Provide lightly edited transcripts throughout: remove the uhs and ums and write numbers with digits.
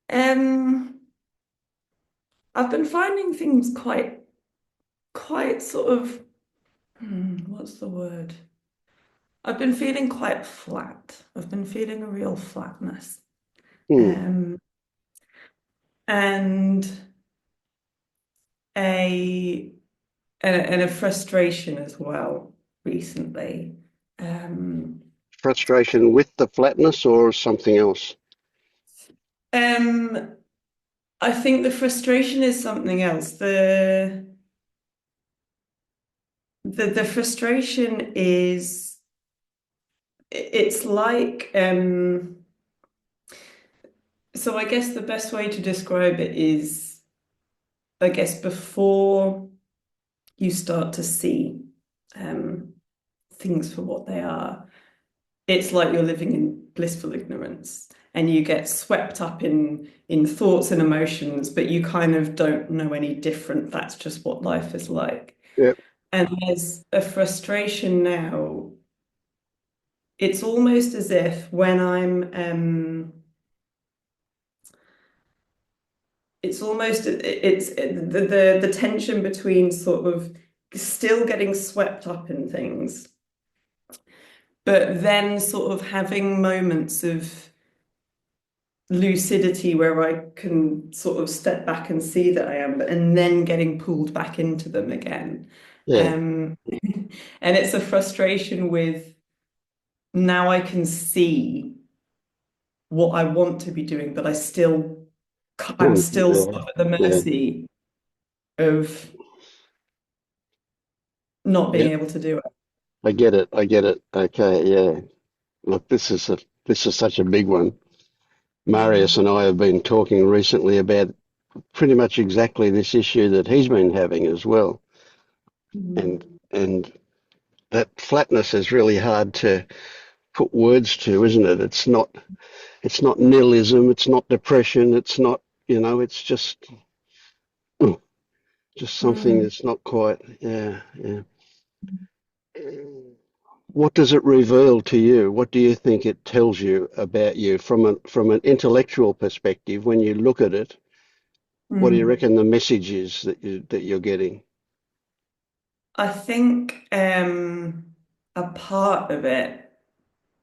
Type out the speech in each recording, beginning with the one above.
Um, I've been finding things quite sort of, what's the word? I've been feeling quite flat. I've been feeling a real flatness. Hmm. Um, and a and a frustration as well recently. Um, Frustration with the flatness or something else? um, I think the frustration is something else. The frustration is it's like so I guess the best way to describe it is I guess before you start to see um things for what they are, it's like you're living in blissful ignorance and you get swept up in thoughts and emotions, but you kind of don't know any different. That's just what life is like. Yep. And there's a frustration now. It's almost as if when it's almost it's the tension between sort of still getting swept up in things, but then sort of having moments of lucidity where I can sort of step back and see that I am, and then getting pulled back into them again. Yeah. And it's a frustration with now I can see what I want to be doing, but I'm still Yeah. sort of at the Yeah. mercy of not being Yeah. able to do it. I get it. I get it. Okay. Yeah. Look, this is such a big one. Marius Mm. and I have been talking recently about pretty much exactly this issue that he's been having as well. And Mm. and that flatness is really hard to put words to, isn't it? It's not nihilism, it's not depression, it's not, it's just something Mm. that's not quite, yeah, yeah. What does it reveal to you? What do you think it tells you about you from an intellectual perspective when you look at it? What do you Mm. reckon the message is that you're getting? I think a part of it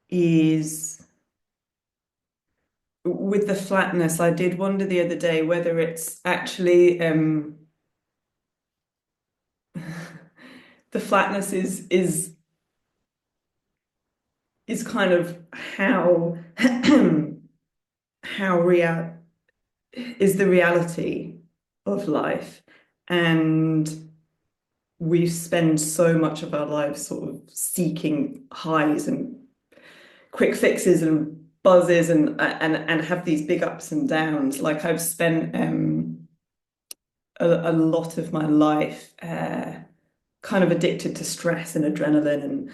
is with the flatness. I did wonder the other day whether it's actually the flatness is kind of how how real is the reality of life, and we spend so much of our lives sort of seeking highs and quick fixes and buzzes and have these big ups and downs. Like I've spent a lot of my life kind of addicted to stress and adrenaline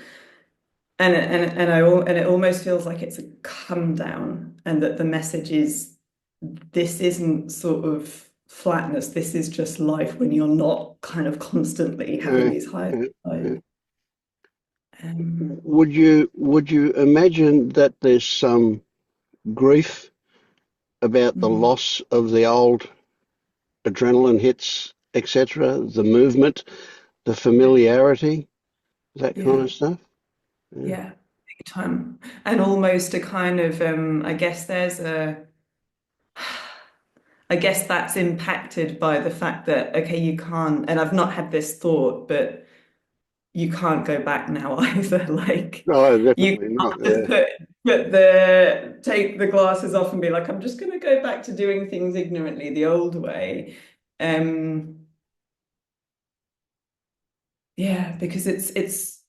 and it almost feels like it's a come down, and that the message is this isn't sort of flatness. This is just life when you're not kind of constantly having Uh, these highs uh, and lows. uh, Um, would you imagine that there's some grief about the mm, loss of the old adrenaline hits, etc., the movement, the familiarity, that kind yeah, of stuff? Yeah. yeah, big time. And almost a kind of I guess there's a I guess that's impacted by the fact that okay, you can't, and I've not had this thought, but you can't go back now either. Like No, you definitely not. can't just Yeah. take the glasses off and be like, I'm just going to go back to doing things ignorantly the old way. Um, yeah, because it's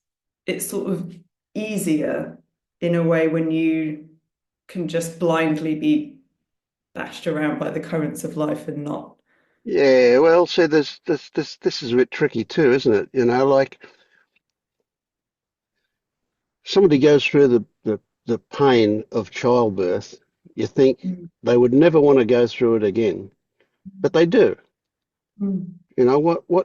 sort of easier in a way when you can just blindly be bashed around by the currents of life and not. Yeah, well, see, this is a bit tricky too, isn't it? Like somebody goes through the pain of childbirth, you think Mm, they would never want to go through it again, but they do. mm,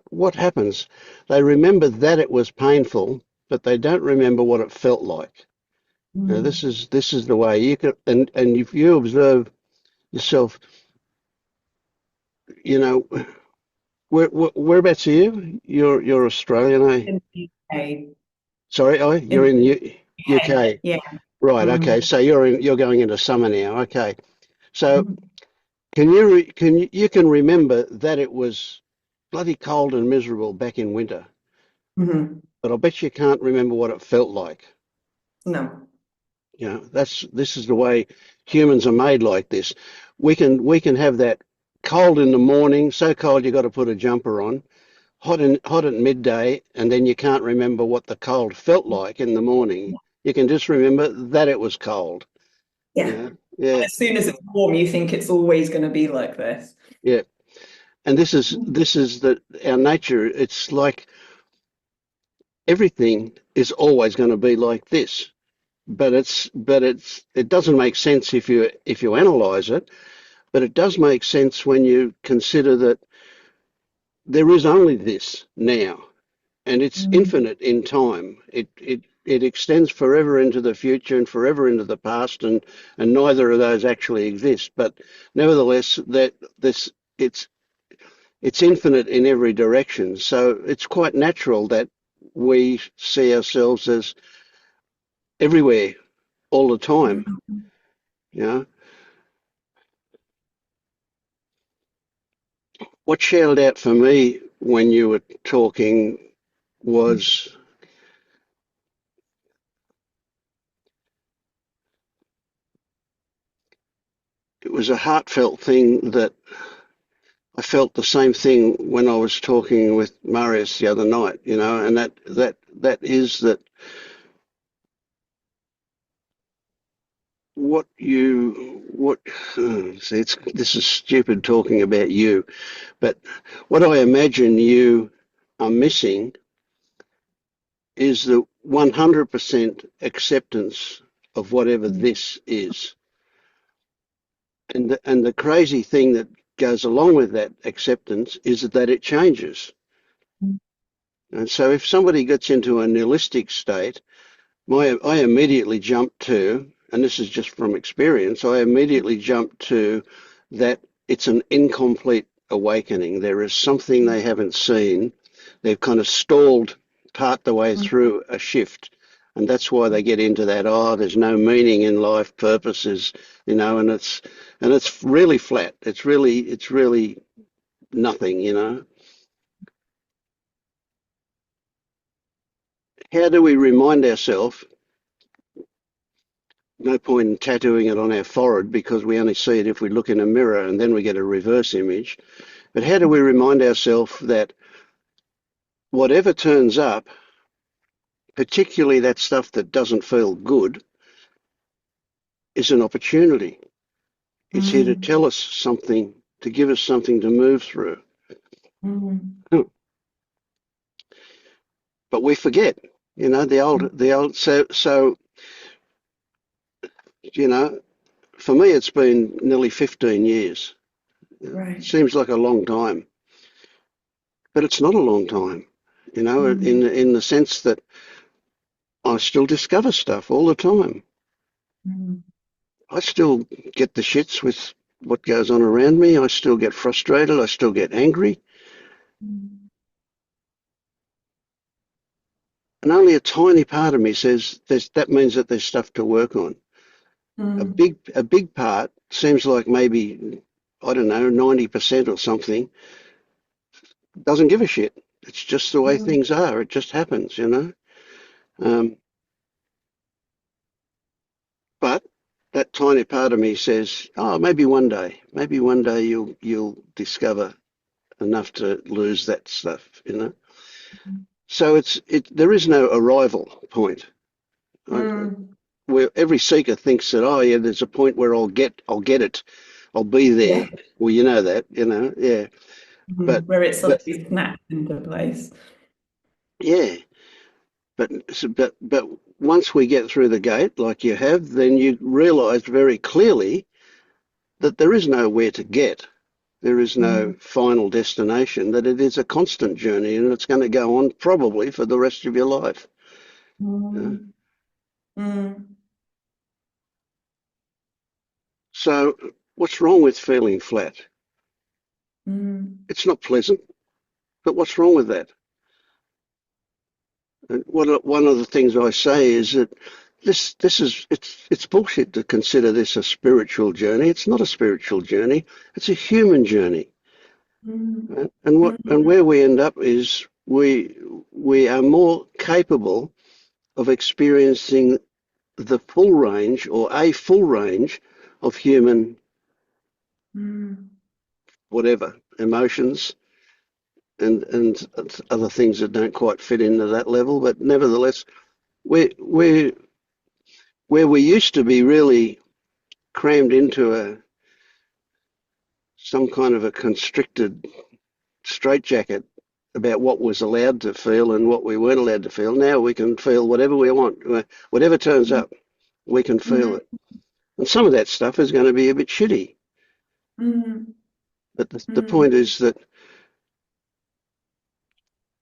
What happens? They remember that it was painful, but they don't remember what it felt like. mm, This is the way you can, and if you observe yourself, you know, whereabouts are you? You're Australian, eh? In the UK. Sorry, oh, In you're in the UK. UK. Yeah. Right, okay. Mm. So you're going into summer now. Okay. So Mm. you can remember that it was bloody cold and miserable back in winter, Mhm. but I bet you can't remember what it felt like. No. You know, this is the way humans are made like this. We can have that cold in the morning, so cold you got to put a jumper on, hot at midday, and then you can't remember what the cold felt like in the morning. You can just remember that it was cold. Yeah. Yeah, yeah, As soon as it's warm, you think it's always going to be like this. yeah. And this is our nature. It's like everything is always going to be like this. But it doesn't make sense if you analyze it. But it does make sense when you consider that there is only this now, and it's Mm. infinite in time. It extends forever into the future and forever into the past, and neither of those actually exist. But nevertheless, that this it's infinite in every direction. So it's quite natural that we see ourselves as everywhere all the time. Mm. You know, what shouted out for me when you were talking was it was a heartfelt thing that I felt the same thing when I was talking with Marius the other night, you know, and that is that what see it's this is stupid talking about you, but what I imagine you are missing is the 100% acceptance of whatever this is. And the crazy thing that goes along with that acceptance is that it changes. And so if somebody gets into a nihilistic state, I immediately jump to, and this is just from experience, I immediately jump to that it's an incomplete awakening. There is something they haven't seen. They've kind of stalled part the way through a shift. And that's why they get into that, oh, there's no meaning in life, purposes, you know, and it's really flat. It's really nothing, you know. How do we remind ourselves? No point in tattooing it on our forehead because we only see it if we look in a mirror and then we get a reverse image. But how do we remind ourselves that whatever turns up, particularly that stuff that doesn't feel good, is an opportunity? It's here to Mm. tell us something, to give us something to move through. Mm. But we forget, you know, so, you know, for me, it's been nearly 15 years. It Right. seems like a long time, but it's not a long time, you know, Mm. in the sense that I still discover stuff all the time. Mm. I still get the shits with what goes on around me. I still get frustrated. I still get angry. Mm. And only a tiny part of me says that means that there's stuff to work on. Mm. A big part seems like maybe, I don't know, 90% or something doesn't give a shit. It's just the way Mm. things are. It just happens, you know. Um, but that tiny part of me says, oh, maybe one day you'll discover enough to lose that stuff, you know. So there is no arrival point. I, Mm. where every seeker thinks that, oh yeah, there's a point where I'll get it, I'll be there. Yeah. Well, you know that, you know, yeah. Mm. But Where it but suddenly snaps into place. yeah, but once we get through the gate, like you have, then you realise very clearly that there is nowhere to get. There is no Mm. final destination. That it is a constant journey, and it's going to go on probably for the rest of your life. You know? Mm. Mm. So, what's wrong with feeling flat? Mm, It's not pleasant, but what's wrong with that? And one of the things I say is that it's bullshit to consider this a spiritual journey. It's not a spiritual journey. It's a human journey. mm, And mm, where we end up is we are more capable of experiencing the full range or a full range of human mm. whatever emotions and other things that don't quite fit into that level. But nevertheless, we where we used to be really crammed into a some kind of a constricted straitjacket about what was allowed to feel and what we weren't allowed to feel. Now we can feel whatever we want, whatever turns up, we can feel Mm, it. And some of that stuff is going to be a bit shitty. mm, But the mm. point is that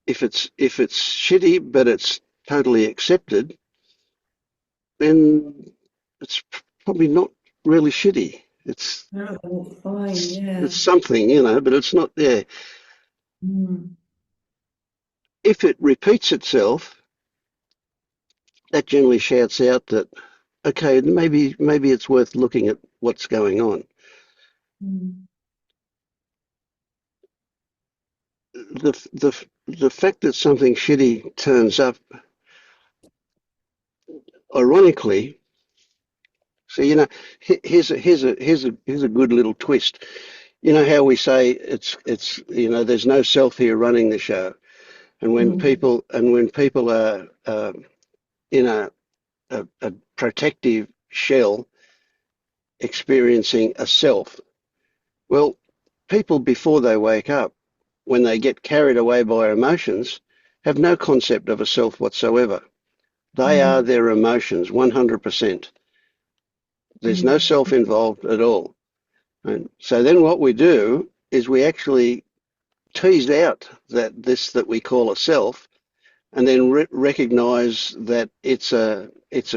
if it's shitty but it's totally accepted, then it's probably not really shitty. No, that's fine, It's yeah. something, but it's not there. Mm, If it repeats itself, that generally shouts out that okay, maybe it's worth looking at what's going on. mm, The fact that something shitty turns up, ironically, so here's a good little twist. You know how we say it's there's no self here running the show, and mm, when people are in a protective shell experiencing a self, well, people before they wake up, when they get carried away by emotions, have no concept of a self whatsoever. They are mm, their emotions, 100%. There's no mm, self involved at all. And so then what we do is we actually tease out that we call a self, and then recognize that it's a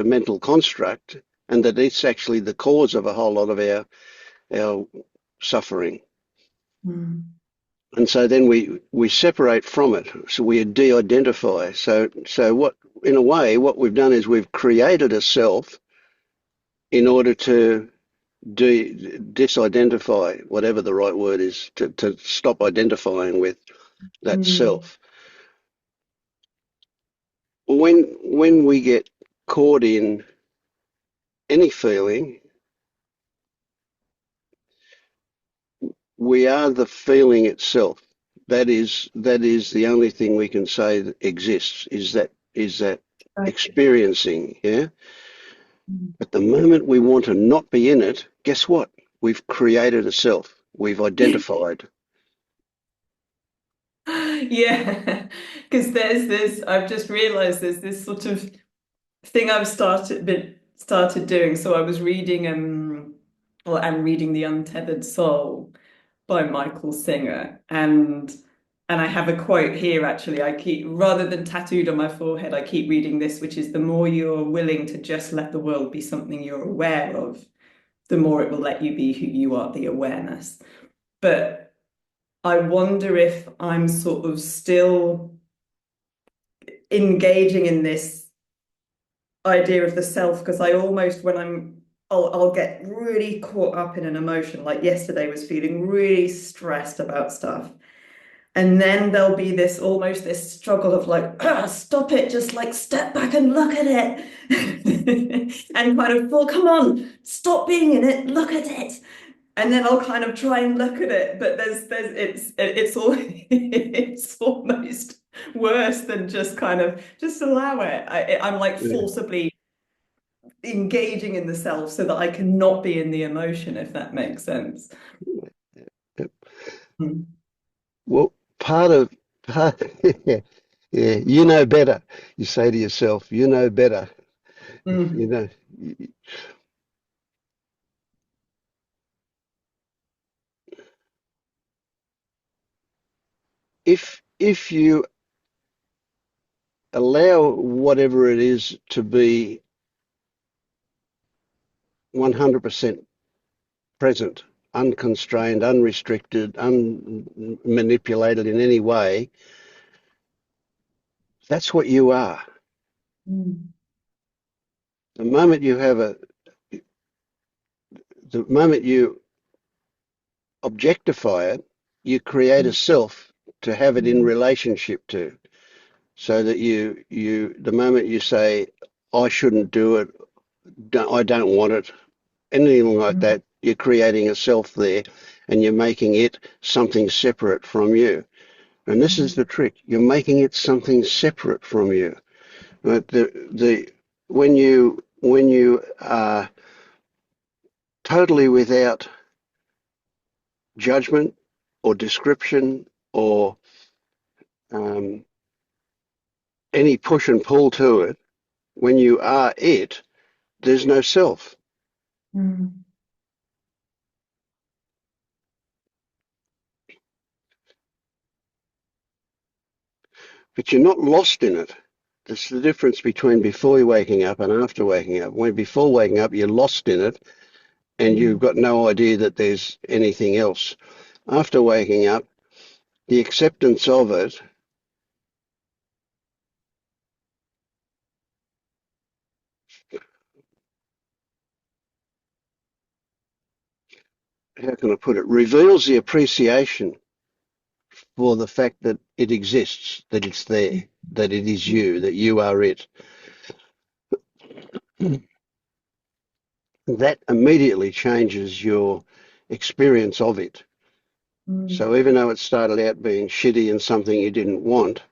mental construct, and that it's actually the cause of a whole lot of our suffering. mm. And so then we separate from it. So we de-identify. So what in a way what we've done is we've created a self in order to disidentify, whatever the right word is, to stop identifying with that Mm. self. When we get caught in any feeling, we are the feeling itself. That is the only thing we can say that exists, is that Right. experiencing, yeah? Mm. But the moment we want to not be in it, guess what? We've created a self. We've identified. Yeah, because I've just realized there's this sort of thing I've started doing. So I was reading well, I'm reading The Untethered Soul by Michael Singer, and I have a quote here actually. I keep rather than tattooed on my forehead, I keep reading this, which is the more you're willing to just let the world be something you're aware of, the more it will let you be who you are, the awareness. But I wonder if I'm sort of still engaging in this idea of the self because I almost when I'll get really caught up in an emotion. Like yesterday was feeling really stressed about stuff. And then there'll be this almost this struggle of like, ah, stop it, just like step back and look at it. And kind of, well, come on, stop being in it, look at it. And then I'll kind of try and look at it, but there's it's all it's almost worse than just kind of just allow it. I'm like Yeah. forcibly engaging in the self so that I can not be in the emotion, if that makes sense. Mm. Well, part yeah, yeah, you know better. You say to yourself, you know better. You Mm. know, if you allow whatever it is to be 100% present, unconstrained, unrestricted, unmanipulated in any way, that's what you are. Mm. The moment you have the moment you objectify it, you create a self to have it in Mm. relationship to. So that the moment you say, I shouldn't do it, I don't want it, anything like Mm. that, you're creating a self there and you're making it something separate from you. And this is Mm. the trick. You're making it something separate from you. But when you are totally without judgment or description or um, any push and pull to it, when you are it, there's no self. Mm. But you're not lost in it. That's the difference between before waking up and after waking up. When before waking up, you're lost in it and you've Mm. got no idea that there's anything else. After waking up, the acceptance of it, how can I put it, reveals the appreciation for the fact that it exists, that it's there, that it is you, that you are it. That immediately changes your experience of it. Mm. So even though it started out being shitty and something you didn't want,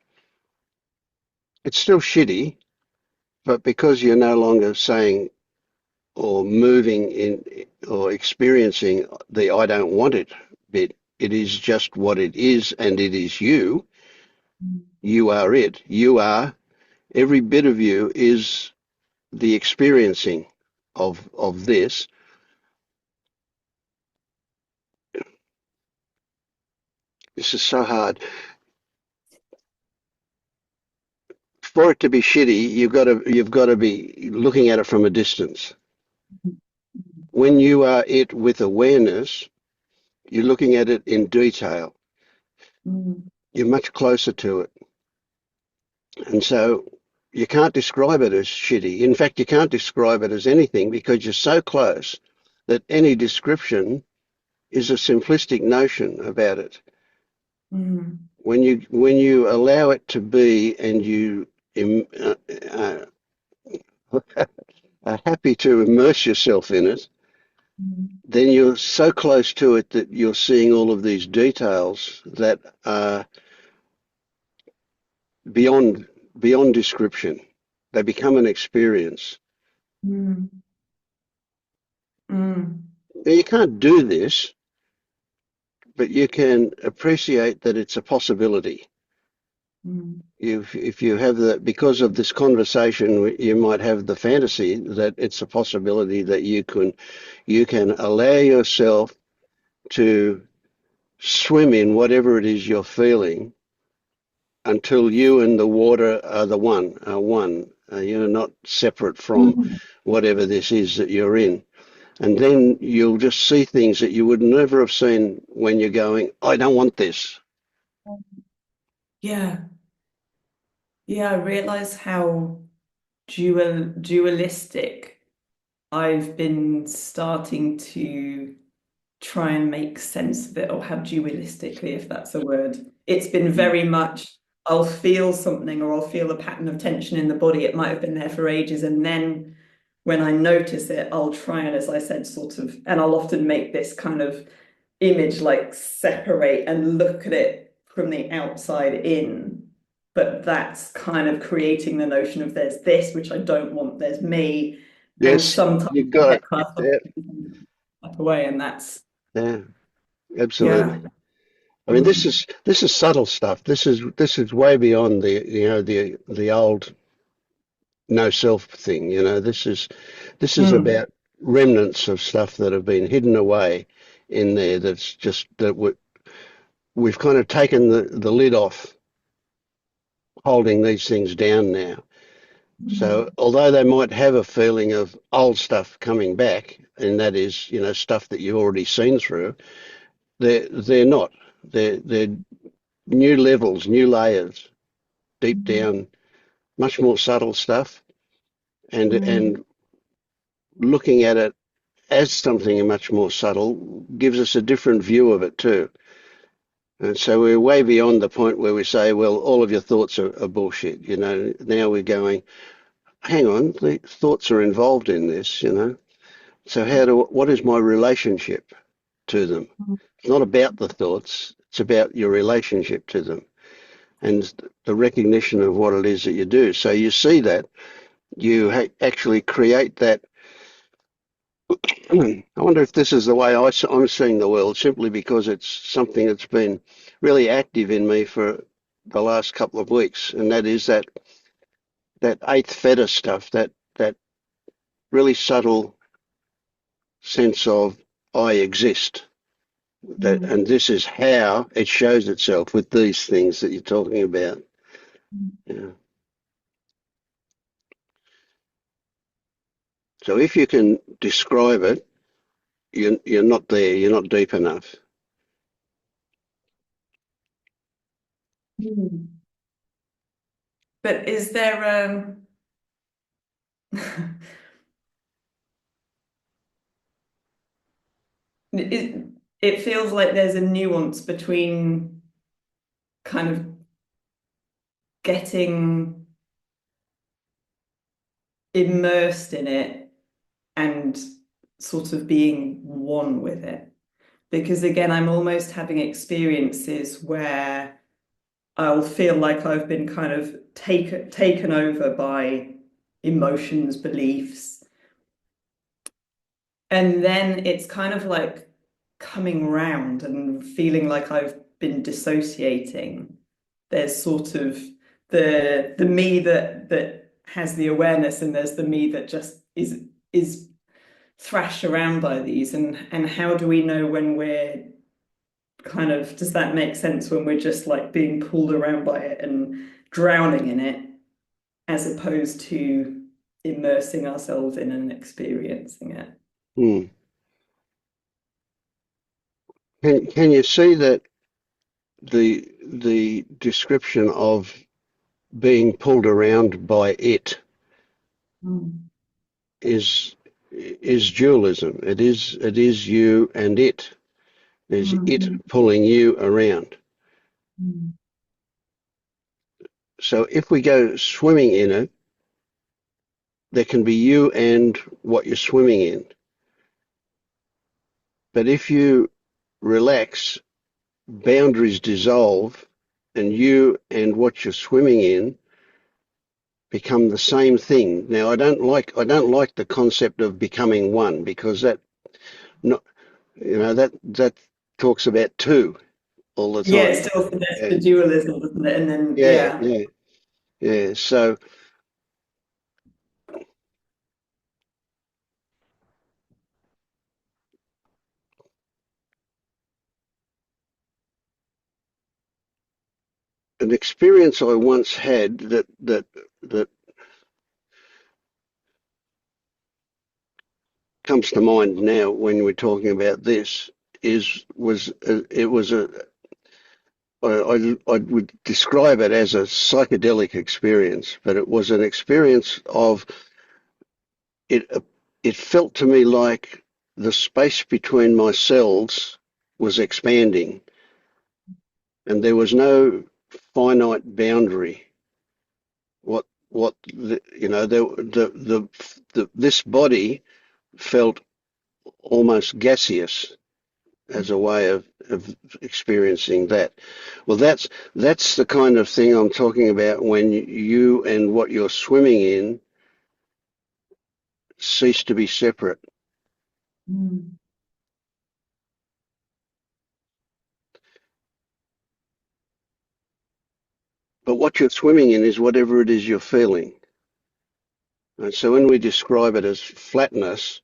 it's still shitty, but because you're no longer saying or moving in or experiencing the I don't want it bit, it is just what it is and it is you. You are it. You are, every bit of you is the experiencing of this. This is so hard. For it to be shitty, you've got to be looking at it from a distance. When you are it with awareness, you're looking at it in detail. Mm. You're much closer to it. And so you can't describe it as shitty. In fact, you can't describe it as anything because you're so close that any description is a simplistic notion about it. Mm. When you allow it to be and you uh, are happy to immerse yourself in it, Mm. then you're so close to it that you're seeing all of these details that are beyond beyond description. They become an experience. Mm. Mm. Now, you can't do this, but you can appreciate that it's a possibility. Mm. If you have the, because of this conversation, you might have the fantasy that it's a possibility that you can allow yourself to swim in whatever it is you're feeling until you and the water are one. You're not separate from Mm. whatever this is that you're in. And then you'll just see things that you would never have seen when you're going, I don't want this. Yeah. Yeah, I realize how dualistic I've been starting to try and make sense of it, or how dualistically, if that's a word. It's been very much, I'll feel something or I'll feel a pattern of tension in the body. It might have been there for ages. And then when I notice it, I'll try and, as I said, sort of, and I'll often make this kind of image like separate and look at it from the outside in. But that's kind of creating the notion of there's this, which I don't want, there's me. And Yes, sometimes you I got it. get cast off Yeah, step away, and that's, yeah, yeah. absolutely. I mean, this Mm. is this is subtle stuff. This is way beyond the old no self thing. This is Mm. about remnants of stuff that have been hidden away in there. That's just that we've kind of taken the lid off, holding these things down now. So although they might have a feeling of old stuff coming back, and that is, stuff that you've already seen through, they're not. They're new levels, new layers, deep down, much more subtle stuff, and looking at it as something much more subtle gives us a different view of it too. And so we're way beyond the point where we say, well, all of your thoughts are bullshit. Now we're going, hang on, the thoughts are involved in this. So what is my relationship to them? It's not about the thoughts, it's about your relationship to them and the recognition of what it is that you do. So you see that, you actually create that. I wonder if this is the way I'm seeing the world, simply because it's something that's been really active in me for the last couple of weeks, and that is that eighth fetter stuff, that really subtle sense of I exist. And this is how it shows itself with these things that you're talking about. Yeah. So if you can describe it, you're not there. You're not deep enough. But is there it, it feels like there's a nuance between kind of getting immersed in it and sort of being one with it. Because again, I'm almost having experiences where I'll feel like I've been kind of taken over by emotions, beliefs, and then it's kind of like coming round and feeling like I've been dissociating. There's sort of the me that has the awareness, and there's the me that just is thrashed around by these. And how do we know when we're kind of, does that make sense, when we're just like being pulled around by it and drowning in it, as opposed to immersing ourselves in and experiencing it? Hmm. Can you see that the description of being pulled around by it Mm. is dualism? It is you and it. There's it Mm. pulling you around. Mm. So if we go swimming in it, there can be you and what you're swimming in. But if you relax, boundaries dissolve, and you and what you're swimming in become the same thing. Now, I don't like the concept of becoming one, because not that talks about two all the Yeah, time. it still suggests Yeah, the dualism, doesn't it? And then, yeah, yeah. yeah, yeah. So an experience I once had that comes to mind now when we're talking about this is was it was a I would describe it as a psychedelic experience, but it was an experience of it. It felt to me like the space between my cells was expanding, and there was no finite boundary. What this body felt almost gaseous as a way of experiencing that. Well, that's the kind of thing I'm talking about when you and what you're swimming in cease to be separate. Mm. But what you're swimming in is whatever it is you're feeling. And so when we describe it as flatness,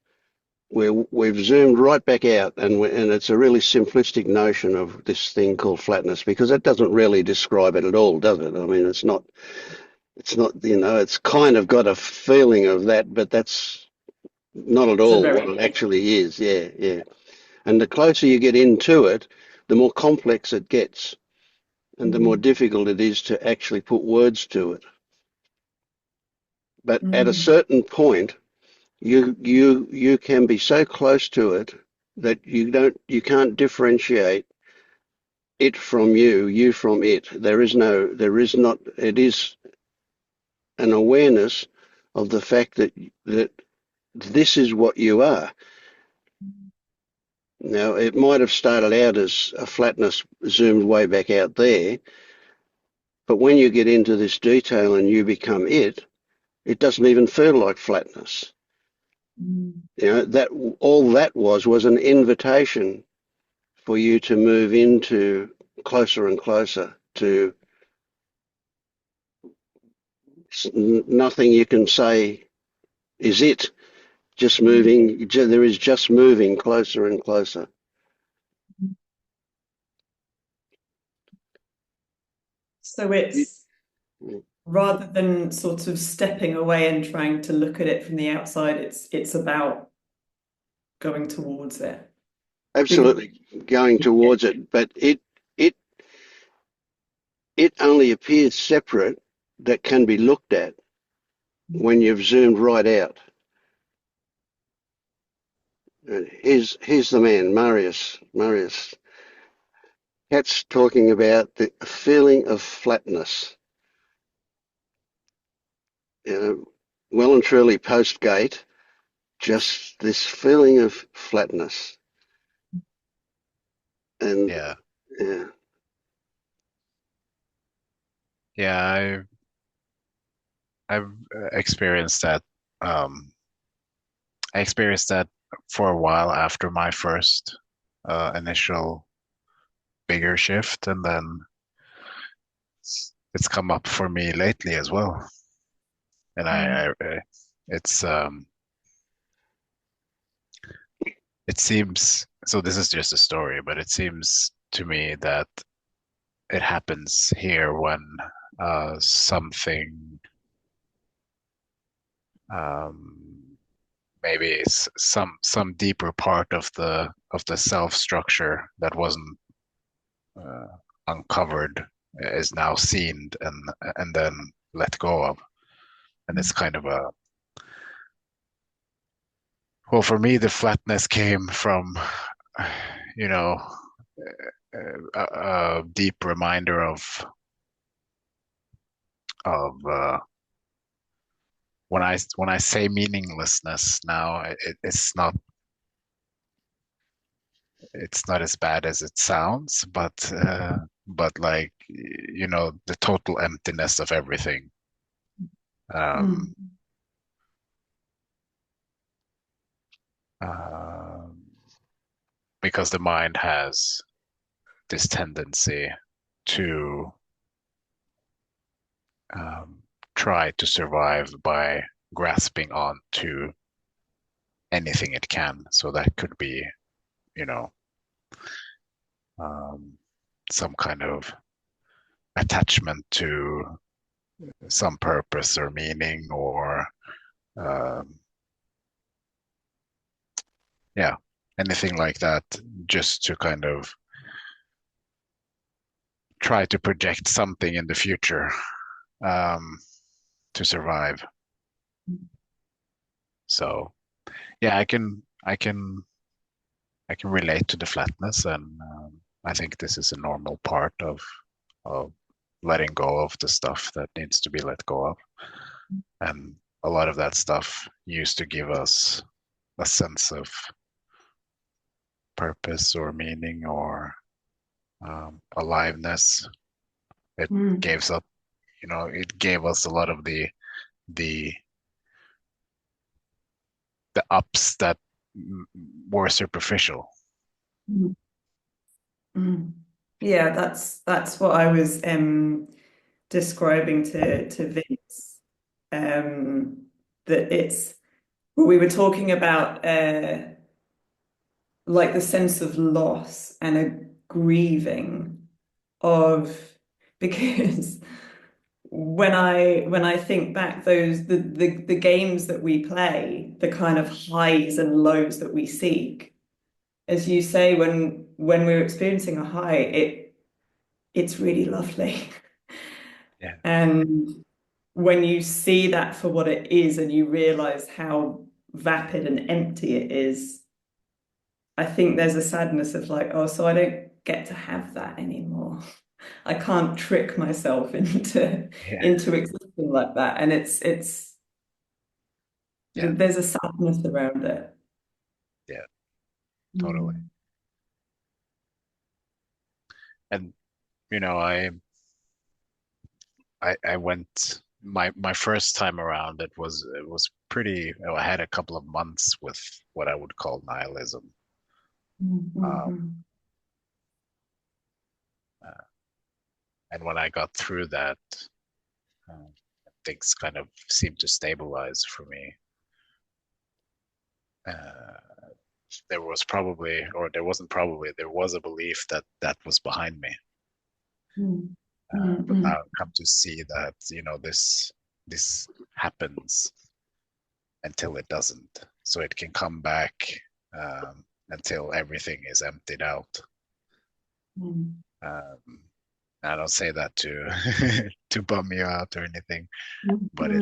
we've zoomed right back out, and it's a really simplistic notion of this thing called flatness, because that doesn't really describe it at all, does it? I mean, It's not, it's kind of got a feeling of that, but that's not at It's a all what very it actually is. Yeah, yeah. And the closer you get into it, the more complex it gets, and the more mm, difficult it is to actually put words to it. But at a mm, certain point, you can be so close to it that you can't differentiate it from you from it. There is not. It is an awareness of the fact that this is what you are. Now, it might have started out as a flatness zoomed way back out there, but when you get into this detail and you become it, it doesn't even feel like flatness. mm, That all that was an invitation for you to move into closer and closer to nothing you can say is it. Just mm. moving, there is just moving closer and closer. So it's rather than sort of stepping away and trying to look at it from the outside, it's about going towards it. Because Absolutely going towards it, but it it only appears separate that can be looked at when you've zoomed right out. And here's the man, Marius. Marius. Cat's talking about the feeling of flatness. Well and truly post gate, just this feeling of flatness. And Yeah. yeah, Yeah, I've experienced that. Um, I experienced that for a while after my first initial bigger shift, and then it's come up for me lately as well. And mm, it's it seems so. This is just a story, but it seems to me that it happens here when something um, maybe it's some deeper part of the self structure that wasn't uh, uncovered is now seen and then let go of, and it's kind of a well for me the flatness came from you know a deep reminder of when I say meaninglessness now it's not as bad as it sounds, but like the total emptiness of everything. Um, mm, um, because the mind has this tendency to um, try to survive by grasping on to anything it can. So that could be, you know, um, some kind of attachment to some purpose or meaning or um, yeah, anything like that, just to kind of try to project something in the future um, to survive. So yeah, I can relate to the flatness, and I think this is a normal part of letting go of the stuff that needs to be let go of, and a lot of that stuff used to give us a sense of purpose or meaning or aliveness. It mm, gave us, it gave us a lot of the the ups that were superficial. mm, mm. Yeah, that's what I was describing to Vince. That it's well, we were talking about like the sense of loss and a grieving of because when I think back, the games that we play, the kind of highs and lows that we seek, as you say, when we're experiencing a high, it's really lovely. Yeah. And when you see that for what it is and you realize how vapid and empty it is, I think there's a sadness of like, oh, so I don't get to have that anymore. I can't trick myself Yeah. into existing like that. And it's Yeah. there's a sadness around it. Yeah. Totally. Mm. And you know, I went my first time around. It was pretty. You know, I had a couple of months with what I would call nihilism. Mm, mm, Um, mm, uh, and when I got through that, uh, things kind of seemed to stabilize for me. Uh, there was probably, or there wasn't probably, there was a belief that that was behind me. mm, mm, But now mm, I've come to see that, you know, this happens until it doesn't. So it can come back until everything is emptied out. mm, Um, I don't say that to to bum you out or anything, mm, but mm,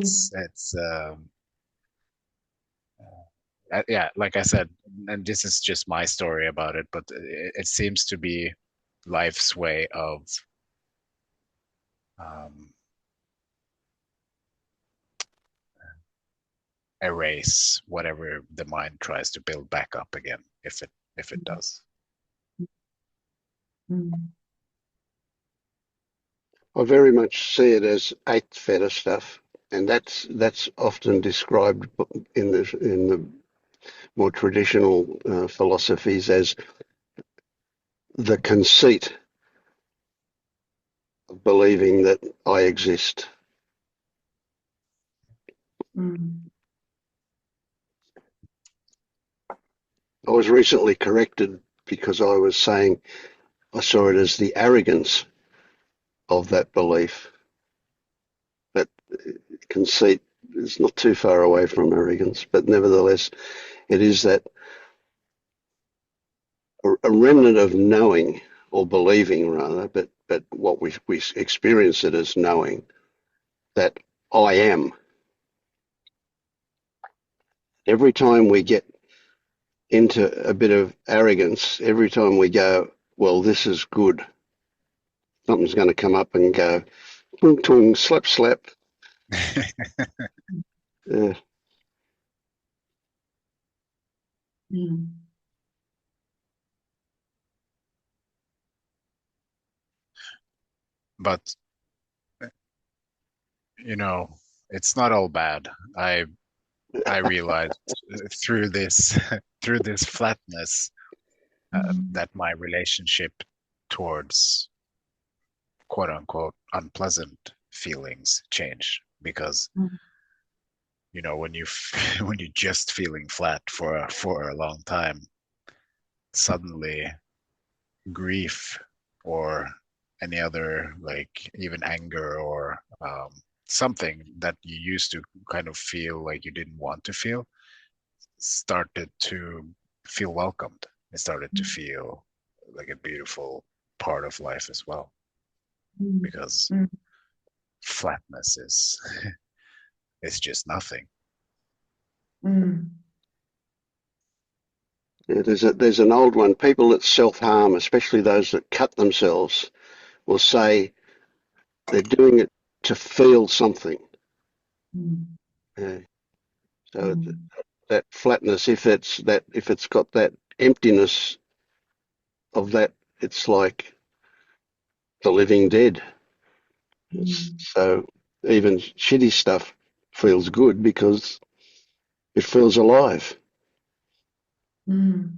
yeah, like I said, and this is just my story about it, but it seems to be life's way of um, erase whatever the mind tries to build back up again, if it does. mm, I very much see it as eighth fetter stuff, and that's often described in the more traditional philosophies as the conceit of believing that I exist. mm, I was recently corrected because I was saying I saw it as the arrogance of that belief. But conceit is not too far away from arrogance, but nevertheless, it is that a remnant of knowing or believing rather, but what we experience it as knowing that I am. Every time we get into a bit of arrogance, every time we go, well, this is good, something's going to come up and go, twing, twing, slap, slap. Uh, mm, But you know, it's not all bad. I realized through this through this flatness mm, that my relationship towards quote unquote unpleasant feelings change because mm, you know when you when you're just feeling flat for a long time, suddenly grief or any other like even anger or something that you used to kind of feel like you didn't want to feel started to feel welcomed. It started to feel like a beautiful part of life as well mm, because mm, flatness is it's just nothing. mm, yeah, there's an old one. People that self-harm, especially those that cut themselves, will say they're doing it to feel something. mm, Yeah. So mm, that flatness, if it's got that emptiness of that, it's like the living dead. mm, So even shitty stuff feels good because it feels alive. mm,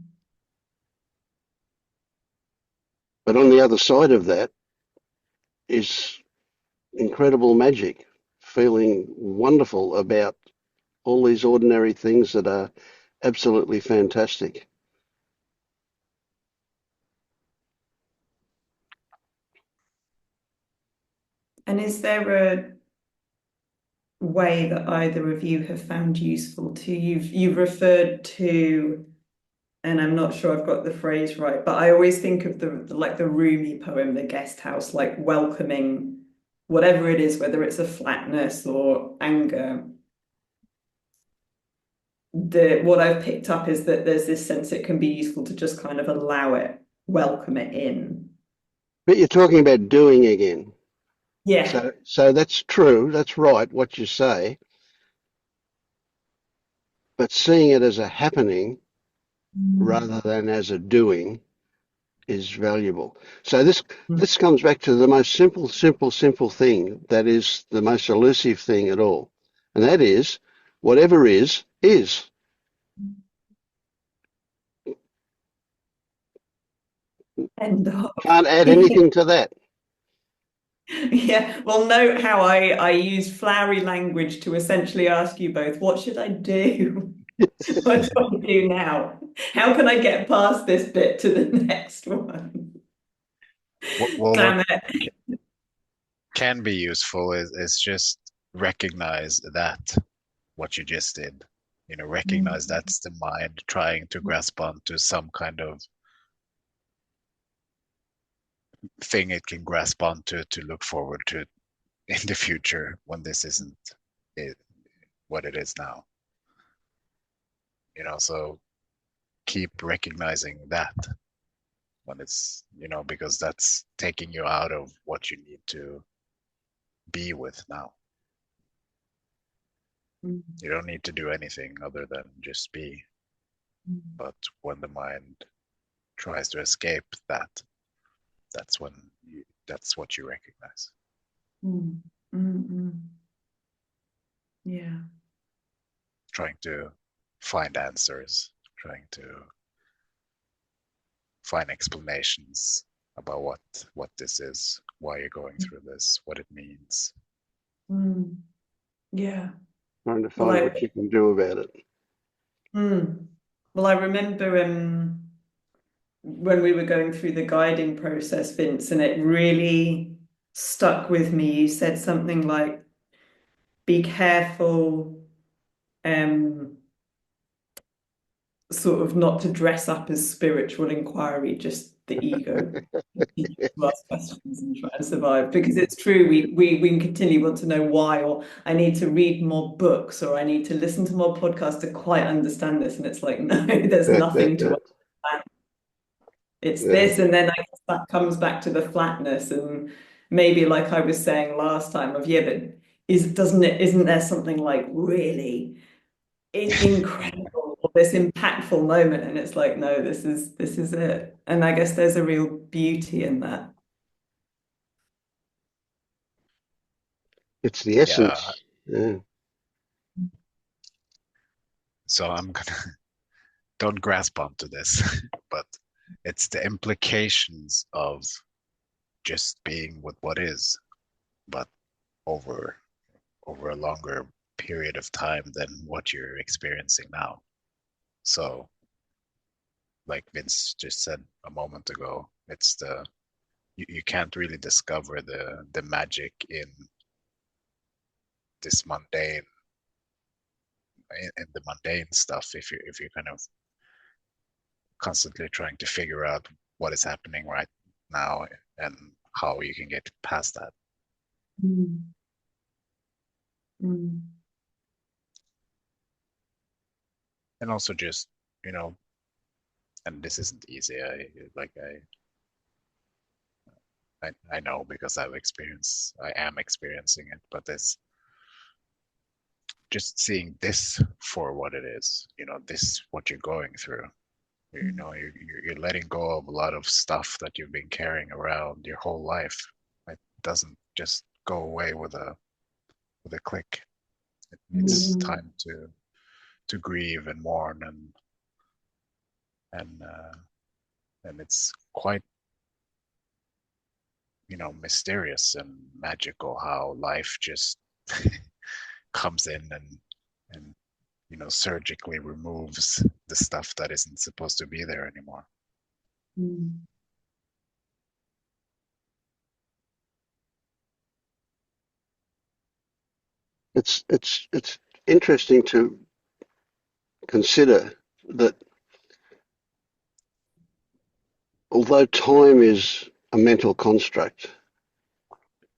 But on the other side of that is incredible magic, feeling wonderful about all these ordinary things that are absolutely fantastic. And is there way that either of you have found useful too. You've referred to, and I'm not sure I've got the phrase right, but I always think of the Rumi poem, The Guest House, like welcoming whatever it is, whether it's a flatness or anger. What I've picked up is that there's this sense it can be useful to just kind of allow it, welcome it in. But you're talking about doing again. Yeah. So that's true. That's right, what you say. But seeing it as a happening rather than as a doing is valuable. So this comes back to the most simple thing that is the most elusive thing at all. And that is whatever is, is. End of. Can't add anything to that. Yeah, well, note how I use flowery language to essentially ask you both, what should I do? What do I do now? How can I get past this bit to the next one? What Damn it. can be useful is just recognize that what you just did. Recognize that's the mind trying to grasp onto some kind of thing it can grasp onto to look forward to in the future when this isn't it, what it is now. So keep recognizing that when it's, because that's taking you out of what you need to be with now. You don't need to do anything other than just be. But when the mind tries to escape that, that's that's what you recognize. Yeah. Trying to find answers, trying to find explanations about what this is, why you're going through this, what it means. Yeah. Trying to Well, find what you can do about it. Well, I remember when we were going through the guiding process, Vince, and it really stuck with me. You said something like, be careful, sort of not to dress up as spiritual inquiry, just the ego continue to ask questions and try and survive. Because it's true, we can continually want to know why, or I need to read more books, or I need to listen to more podcasts to quite understand this. And it's like, no, there's nothing to understand. It's Yeah. this, and then I guess that comes back to the flatness, and maybe like I was saying last time, of yeah, but isn't there something like really incredible or this impactful moment? And it's like, no, this is it. And I guess there's a real beauty in that. It's the Yeah. essence. Yeah. So I'm gonna don't grasp onto this, but it's the implications of just being with what is, but over a longer period of time than what you're experiencing now. So, like Vince just said a moment ago, it's you can't really discover the magic in this mundane in the mundane stuff if you're kind of constantly trying to figure out what is happening right now and how you can get past that. Mm. Mm. And also just, and this isn't easy. I know because I am experiencing it, but it's just seeing this for what it is, this what you're going through. You're letting go of a lot of stuff that you've been carrying around your whole life. It doesn't just go away with a click. It's time to grieve and mourn and it's quite mysterious and magical how life just comes in and surgically removes the stuff that isn't supposed to be there anymore. It's interesting to consider that although time is a mental construct,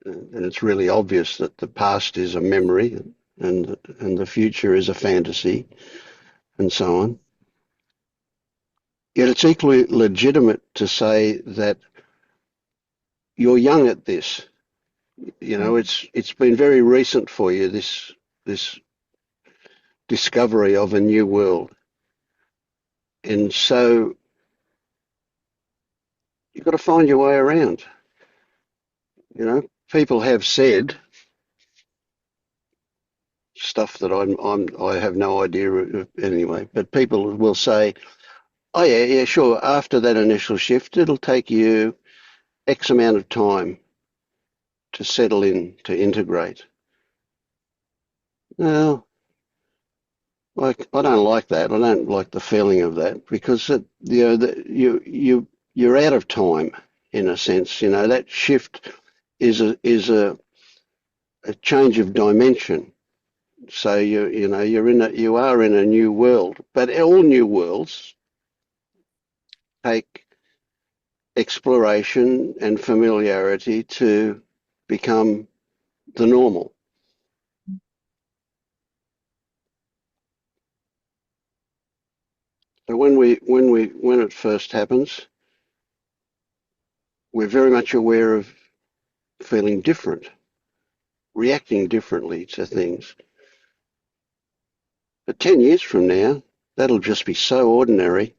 and it's really obvious that the past is a memory and the future is a fantasy and so on, yet it's equally legitimate to say that you're young at this. You know, it's been very recent for you, this discovery of a new world. And so you've got to find your way around. You know, people have said stuff that I have no idea of anyway, but people will say, oh yeah, sure, after that initial shift, it'll take you X amount of time to settle in, to integrate. Well, like I don't like that. I don't like the feeling of that because you're out of time in a sense. You know, that shift is a change of dimension. So you are in a new world, but all new worlds take exploration and familiarity to become the normal. So when it first happens, we're very much aware of feeling different, reacting differently to things. But 10 years from now, that'll just be so ordinary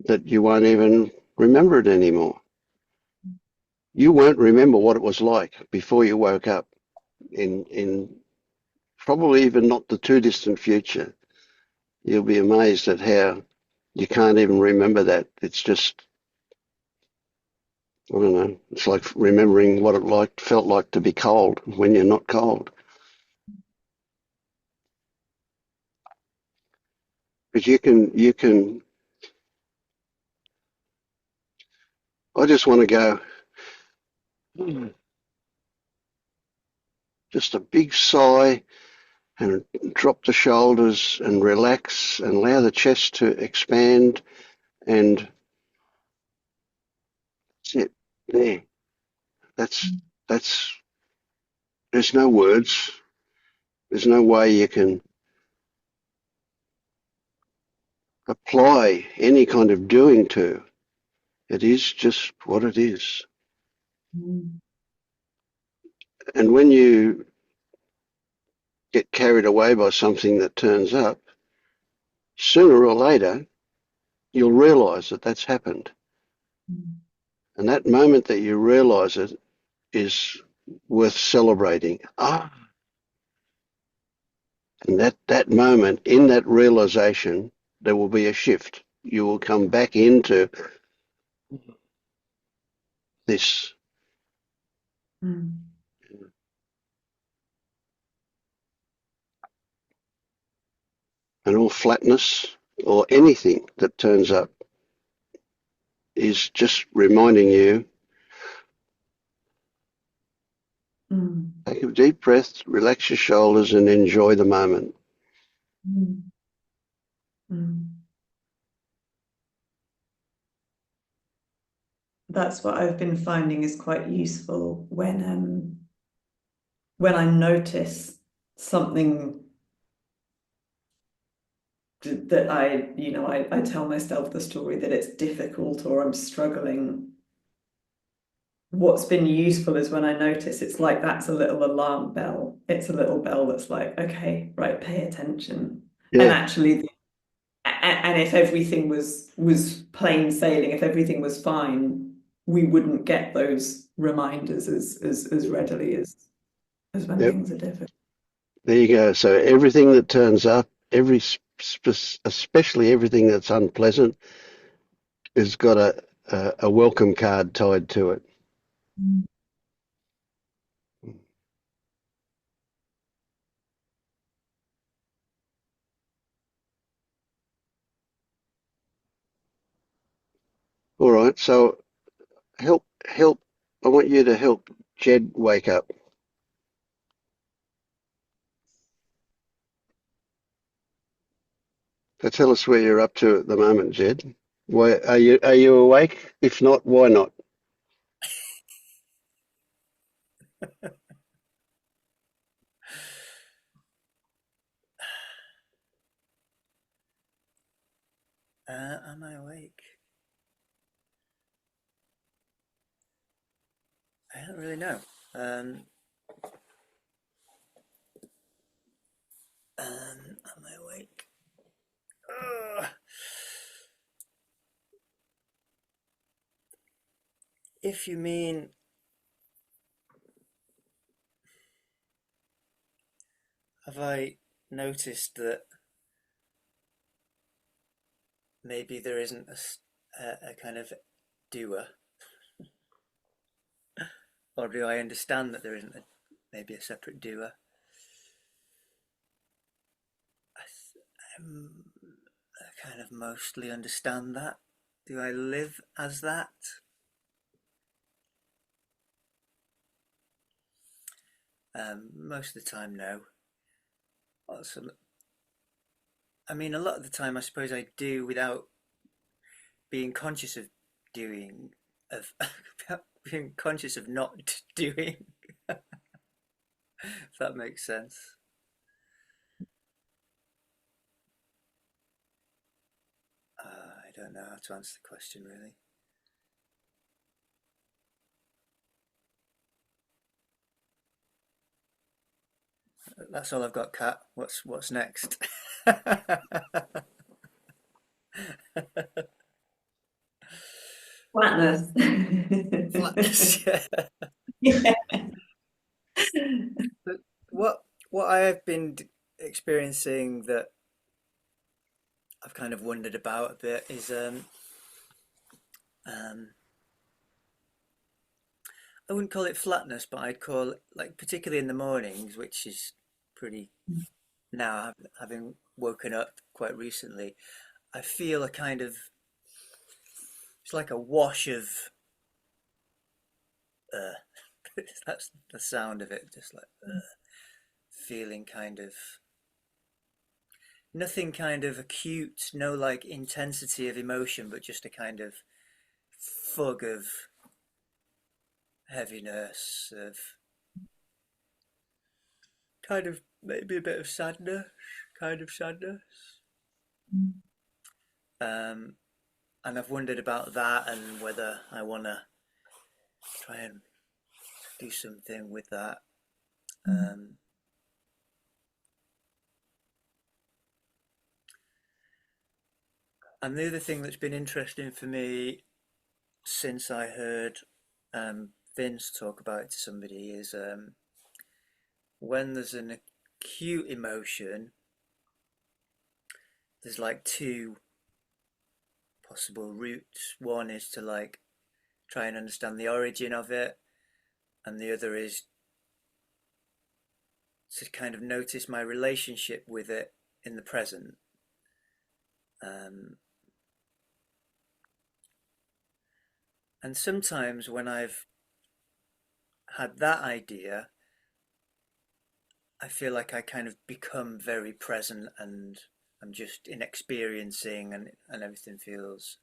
that you won't even remember it anymore. You won't remember what it was like before you woke up in probably even not the too distant future. You'll be amazed at how you can't even remember that. It's just, I don't know, it's like remembering what it felt like to be cold when you're not cold. But I just want to go, just a big sigh and drop the shoulders and relax and allow the chest to expand, and that's it. There. That's there's no words. There's no way you can apply any kind of doing to. It is just what it is. And when you get carried away by something that turns up, sooner or later, you'll realize that that's happened. And that moment that you realize it is worth celebrating. And that moment, in that realization, there will be a shift. You will come back into this. Mm. And all flatness or anything that turns up is just reminding you, take a deep breath, relax your shoulders and enjoy the moment. That's what I've been finding is quite useful when I notice something that I tell myself the story that it's difficult or I'm struggling. What's been useful is when I notice it's like that's a little alarm bell. It's a little bell that's like, okay, right, pay attention. Yeah. And actually, and if everything was plain sailing, if everything was fine, we wouldn't get those reminders as readily as when Yep. things are difficult. There you go. So everything that turns up, especially everything that's unpleasant, has got a welcome card tied to it. All right. So help. I want you to help Jed wake up. So tell us where you're up to at the moment, Jed. Why are you awake? If not, why not? Am I awake? I don't really know. Am I awake? Ugh. If you mean, have I noticed that maybe there isn't a kind of doer, or do I understand that there isn't maybe a separate doer? I kind of mostly understand that. Do I live as that? Most of the time, no. Also, I mean, a lot of the time, I suppose I do without being conscious of doing, of being conscious of not doing. If that makes sense. I don't know how to answer the question really. That's all I've got, Kat. What's next? Flatness. Flatness. Yeah. But what I have been experiencing that I've kind of wondered about a bit is um, I wouldn't call it flatness, but I'd call it, like, particularly in the mornings, which is pretty now, having woken up quite recently, I feel a kind of, it's like a wash of that's the sound of it, just like feeling kind of nothing kind of acute, no like intensity of emotion, but just a kind of fog of heaviness, of kind of maybe a bit of sadness, kind of sadness. Um, and I've wondered about that and whether I want to try and do something with that. Um, and the other thing that's been interesting for me since I heard Vince talk about it to somebody is when there's an acute emotion, there's like two possible routes. One is to like try and understand the origin of it, and the other is to kind of notice my relationship with it in the present. Um, and sometimes when I've had that idea, I feel like I kind of become very present and I'm just in experiencing and everything feels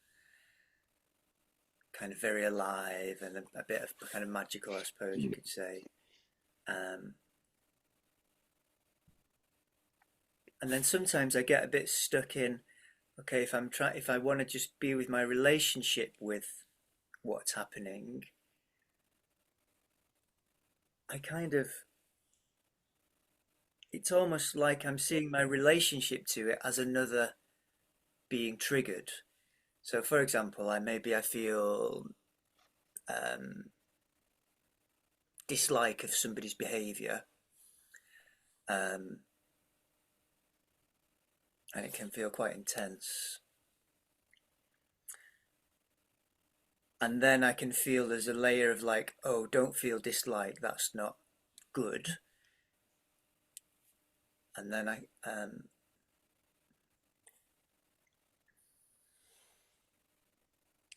kind of very alive and a bit of kind of magical, I suppose you could say. Um, and then sometimes I get a bit stuck in, okay, if I want to just be with my relationship with what's happening, I kind of, it's almost like I'm seeing my relationship to it as another being triggered. So, for example, I feel um, dislike of somebody's behaviour, um, and it can feel quite intense. And then I can feel there's a layer of like, oh, don't feel dislike. That's not good. And then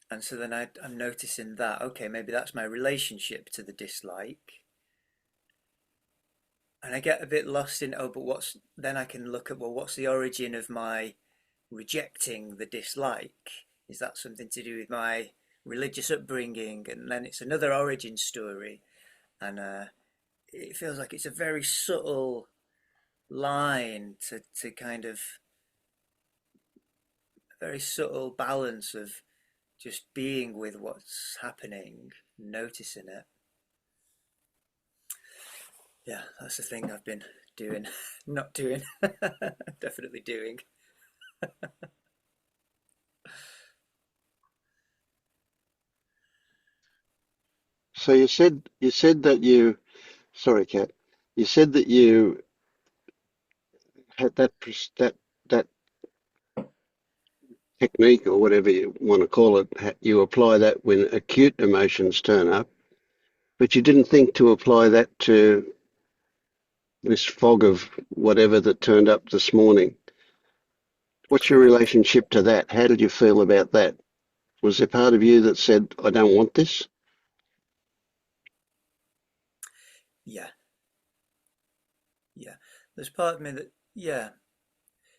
and so then I'm noticing that okay, maybe that's my relationship to the dislike. And I get a bit lost in, oh, but what's, then I can look at, well, what's the origin of my rejecting the dislike? Is that something to do with my religious upbringing? And then it's another origin story, and it feels like it's a very subtle line to kind of a very subtle balance of just being with what's happening, noticing it. Yeah, that's the thing I've been doing, not doing, definitely doing. So you said that you, sorry, Kat, you said that you had that technique or whatever you want to call it. You apply that when acute emotions turn up, but you didn't think to apply that to this fog of whatever that turned up this morning. What's your Correct. relationship to that? How did you feel about that? Was there part of you that said, I don't want this? Yeah, yeah. There's part of me that, yeah.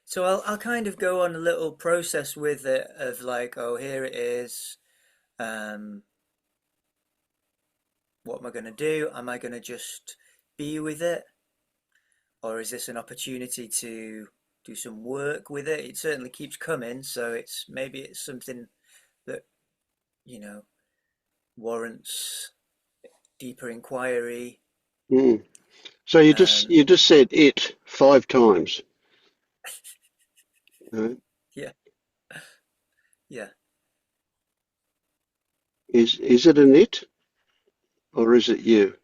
So I'll kind of go on a little process with it of like, oh, here it is. Um, what am I going to do? Am I going to just be with it? Or is this an opportunity to do some work with it? It certainly keeps coming, so maybe it's something that, you know, warrants deeper inquiry. Mm. So you just Um, you just said it 5 times. Uh, yeah, yeah, is it an it or is it you?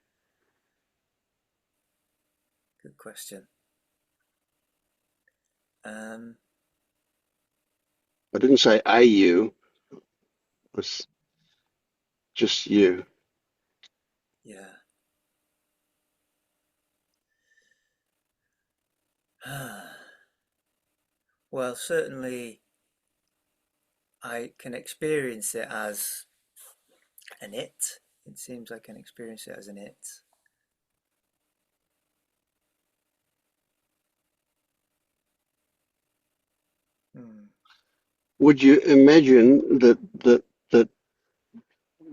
good question. Um, I didn't say a you. It was just you. yeah. Well, certainly I can experience it as an it. It seems I can experience it as an it. Hmm. Would you imagine that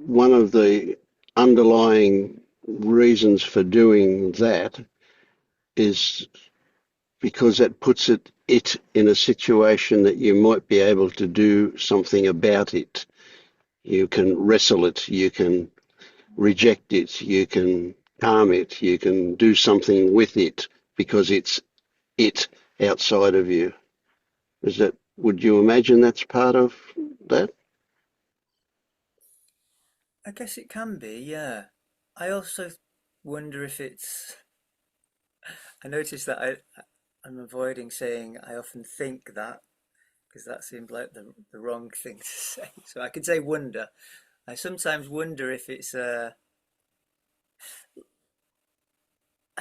one of the underlying reasons for doing that is because that puts it in a situation that you might be able to do something about it. You can wrestle it, you can reject it, you can calm it, you can do something with it because it's it outside of you. Is that, would you imagine that's part of that? I guess it can be, yeah. I also wonder if it's. I noticed that I'm avoiding saying I often think that because that seemed like the wrong thing to say. So I could say wonder. I sometimes wonder if it's I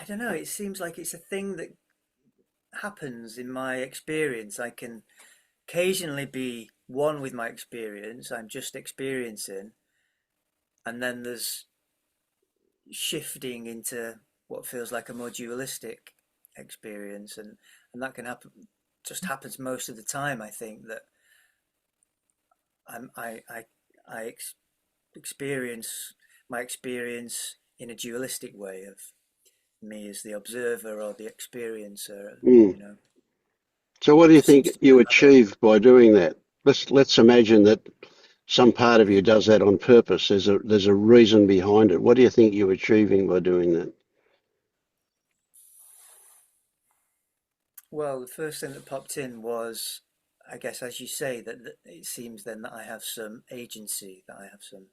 don't know, it seems like it's a thing that happens in my experience. I can occasionally be one with my experience, I'm just experiencing, and then there's shifting into what feels like a more dualistic experience, and that can happen, just happens most of the time. I think that I'm, I experience my experience in a dualistic way of me as the observer or the experiencer, Mm. you know. So what do you Just seems think to be you a habit. achieve by doing that? Let's imagine that some part of you does that on purpose. There's a reason behind it. What do you think you're achieving by doing that? Well, the first thing that popped in was, I guess, as you say, that it seems then that I have some agency, that I have some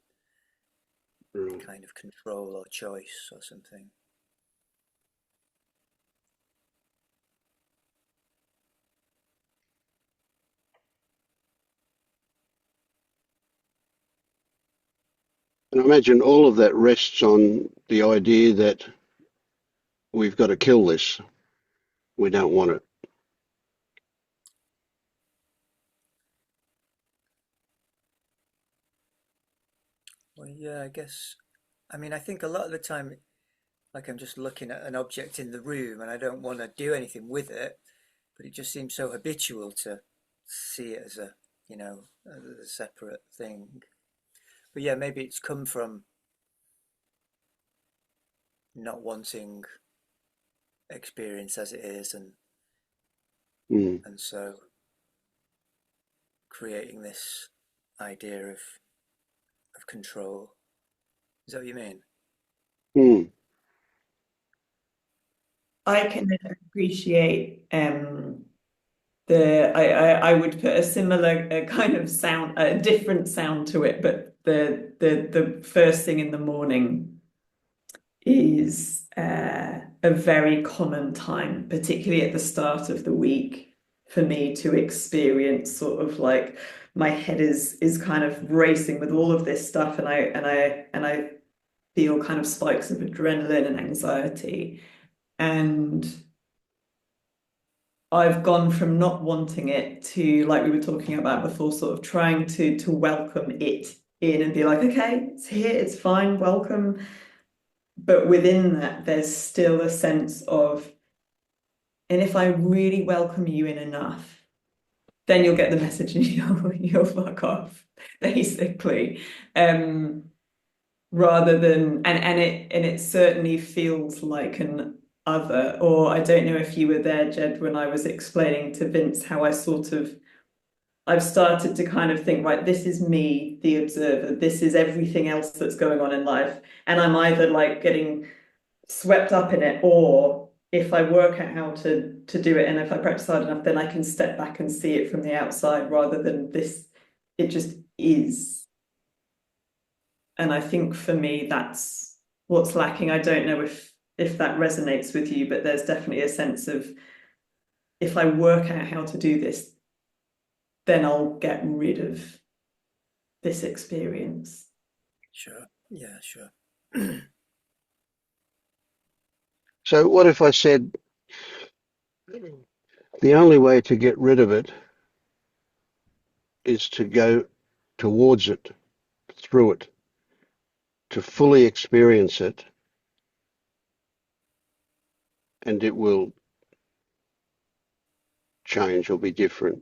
Right. kind of control or choice or something. And I imagine all of that rests on the idea that we've got to kill this. We don't want it. Well, yeah, I guess. I mean, I think a lot of the time, like I'm just looking at an object in the room and I don't want to do anything with it, but it just seems so habitual to see it as a, as a separate thing. But yeah, maybe it's come from not wanting experience as it is, and so creating this idea of control. Is that what you mean? I can appreciate I would put a similar kind of sound, a different sound to it, but the first thing in the morning is a very common time, particularly at the start of the week, for me to experience sort of like my head is kind of racing with all of this stuff, and I feel kind of spikes of adrenaline and anxiety. And I've gone from not wanting it to, like we were talking about before, sort of trying to welcome it in and be like, okay, it's here, it's fine, welcome. But within that, there's still a sense of, and if I really welcome you in enough, then you'll get the message and you'll fuck off, basically. Rather than, and it certainly feels like an other, or I don't know if you were there, Jed, when I was explaining to Vince how I've started to kind of think, right, this is me, the observer, this is everything else that's going on in life. And I'm either like getting swept up in it, or if I work out how to do it and if I practice hard enough, then I can step back and see it from the outside rather than this, it just is. And I think for me, that's what's lacking. I don't know if that resonates with you, but there's definitely a sense of, if I work out how to do this, then I'll get rid of this experience. Sure. Yeah, sure. So what if I said the only way to get rid of it is to go towards it, through it, to fully experience it, and it will change or be different?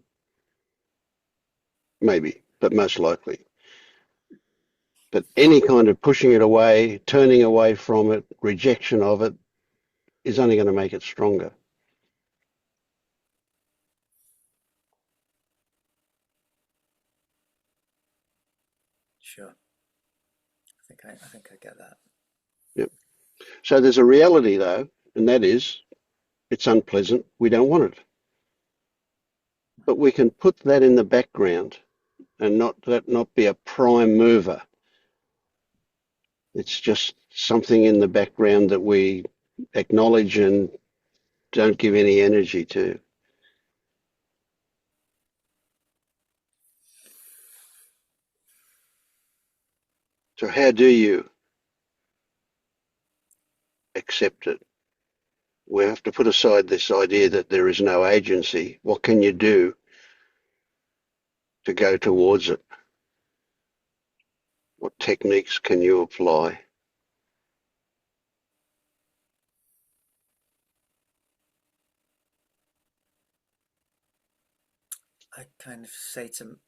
Maybe, but most likely. But any kind of pushing it away, turning away from it, rejection of it is only going to make it stronger. Sure. I think I get that. Yep. So there's a reality though, and that is it's unpleasant. We don't want it. But we can put that in the background and not be a prime mover. It's just something in the background that we acknowledge and don't give any energy to. So how do you accept it? We have to put aside this idea that there is no agency. What can you do to go towards it? What techniques can you apply?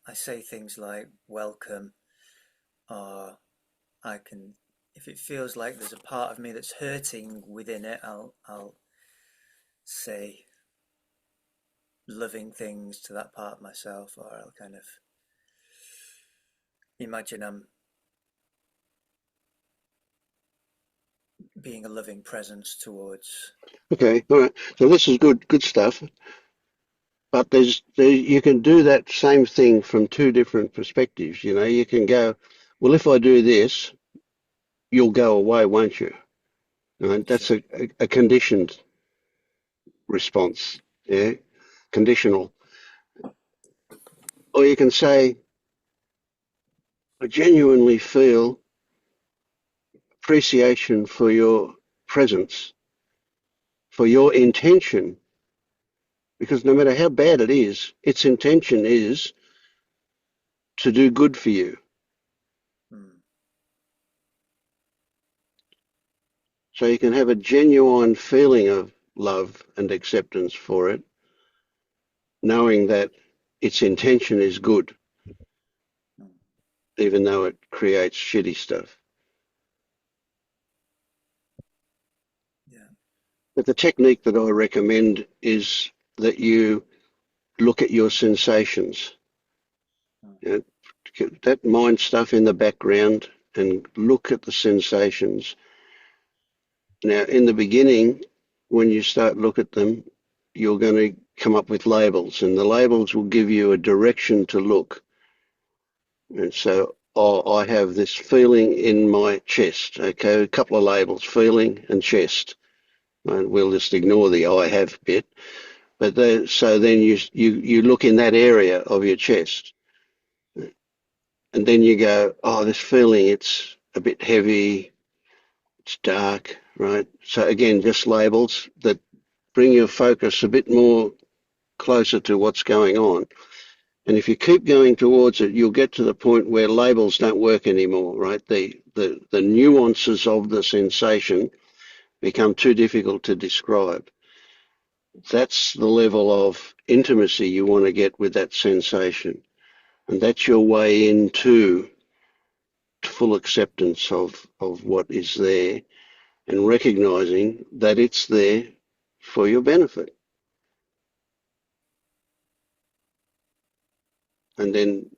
I say things like welcome, or if it feels like there's a part of me that's hurting within it, I'll say loving things to that part of myself, or I'll kind of imagine I'm being a loving presence towards. Okay, all right. So this is good stuff. But you can do that same thing from two different perspectives. You know, you can go, well, if I do this, you'll go away, won't you? And that's Sure. a conditioned response, yeah, conditional. Or you can say, I genuinely feel appreciation for your presence, for your intention, because no matter how bad it is, its intention is to do good for you. So you can have a genuine feeling of love and acceptance for it, knowing that its intention is good, even though it creates shitty stuff. Yeah. But the technique that I recommend is that you look at your sensations. You know, get that mind stuff in the background and look at the sensations. Now, in the beginning, when you start look at them, you're going to come up with labels, and the labels will give you a direction to look. And so, oh, I have this feeling in my chest. Okay, a couple of labels: feeling and chest. And we'll just ignore the I have bit. But so then you look in that area of your chest, and then you go, oh, this feeling, it's a bit heavy, it's dark, right? So again, just labels that bring your focus a bit more closer to what's going on. And if you keep going towards it, you'll get to the point where labels don't work anymore, right? The nuances of the sensation become too difficult to describe. That's the level of intimacy you want to get with that sensation. And that's your way into full acceptance of what is there and recognizing that it's there for your benefit. And then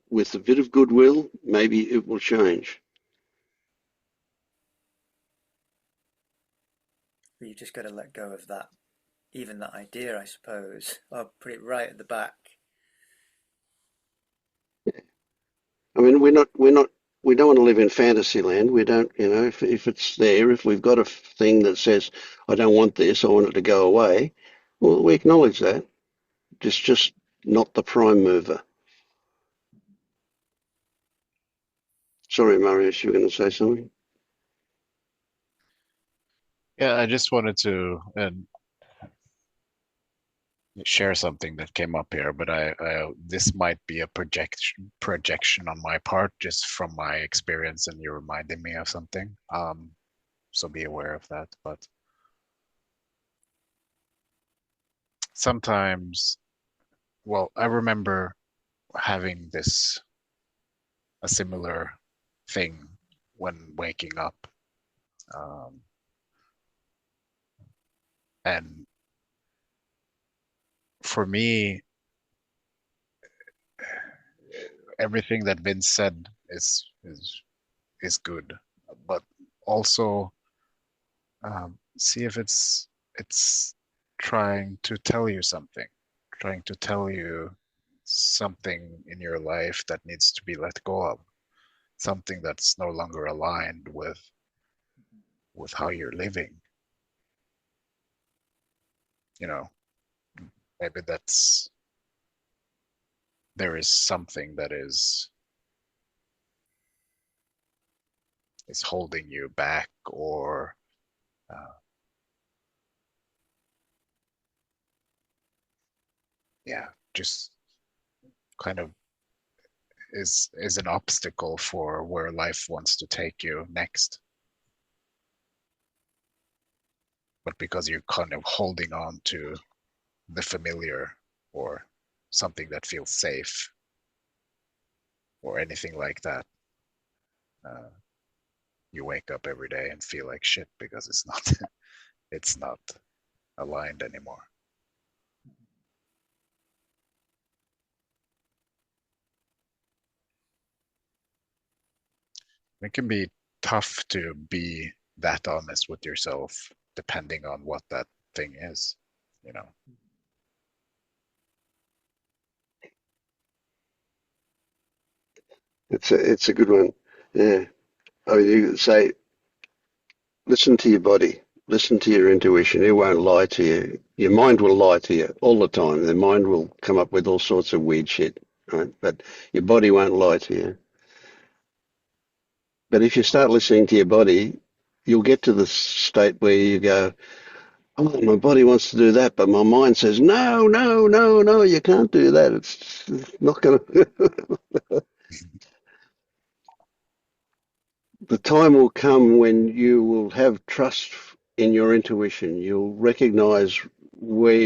with a bit of goodwill, maybe it will change. But you've just got to let go of that, even that idea, I suppose. Or put it right at the back. I mean, we don't want to live in fantasy land. We don't, if it's there, if we've got a thing that says, I don't want this, I want it to go away, well, we acknowledge that. It's just not the prime mover. Sorry, Marius, you were going to say something? Yeah, I just wanted to share something that came up here, but I this might be a projection on my part, just from my experience, and you're reminding me of something. So be aware of that. But sometimes, well, I remember having a similar thing when waking up, and for me, everything that Vince said is good, but also see if it's trying to tell you something, trying to tell you something in your life that needs to be let go of, something that's no longer aligned with how you're living. You know, maybe there is something that is holding you back, or yeah, just kind of is an obstacle for where life wants to take you next. But because you're kind of holding on to the familiar, or something that feels safe, or anything like that, you wake up every day and feel like shit because it's not it's not aligned anymore. It can be tough to be that honest with yourself, depending on what that thing is, you know. It's a good one. Yeah. I mean, you say, listen to your body, listen to your intuition. It won't lie to you. Your mind will lie to you all the time. The mind will come up with all sorts of weird shit, right? But your body won't lie to you. But if you start listening to your body, you'll get to the state where you go, oh, my body wants to do that, but my mind says, no, no, no, no, you can't do that. It's not going to. The time will come when you will have trust in your intuition. You'll recognize where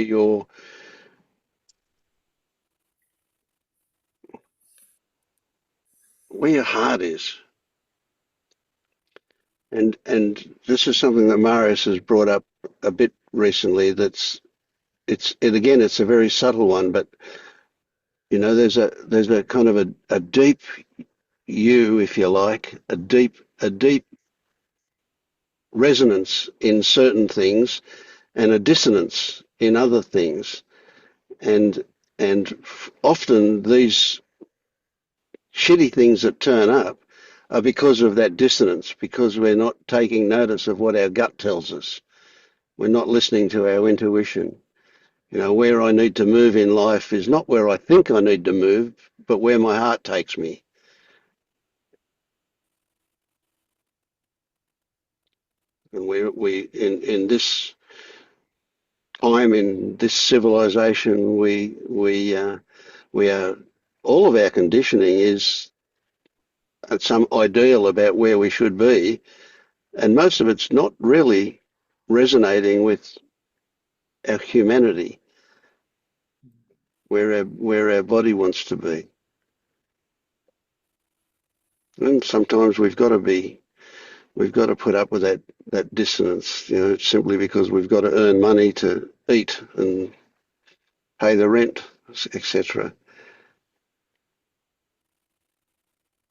where your heart is. And this is something that Marius has brought up a bit recently. It's a very subtle one, but there's a kind of a deep you, if you like, a deep resonance in certain things and a dissonance in other things. And often these shitty things that turn up are because of that dissonance, because we're not taking notice of what our gut tells us. We're not listening to our intuition. Where I need to move in life is not where I think I need to move, but where my heart takes me. And in this time, in this civilization, we are, all of our conditioning is at some ideal about where we should be, and most of it's not really resonating with our humanity, where our body wants to be. And sometimes we've got to put up with that dissonance, simply because we've got to earn money to eat and pay the rent, etc.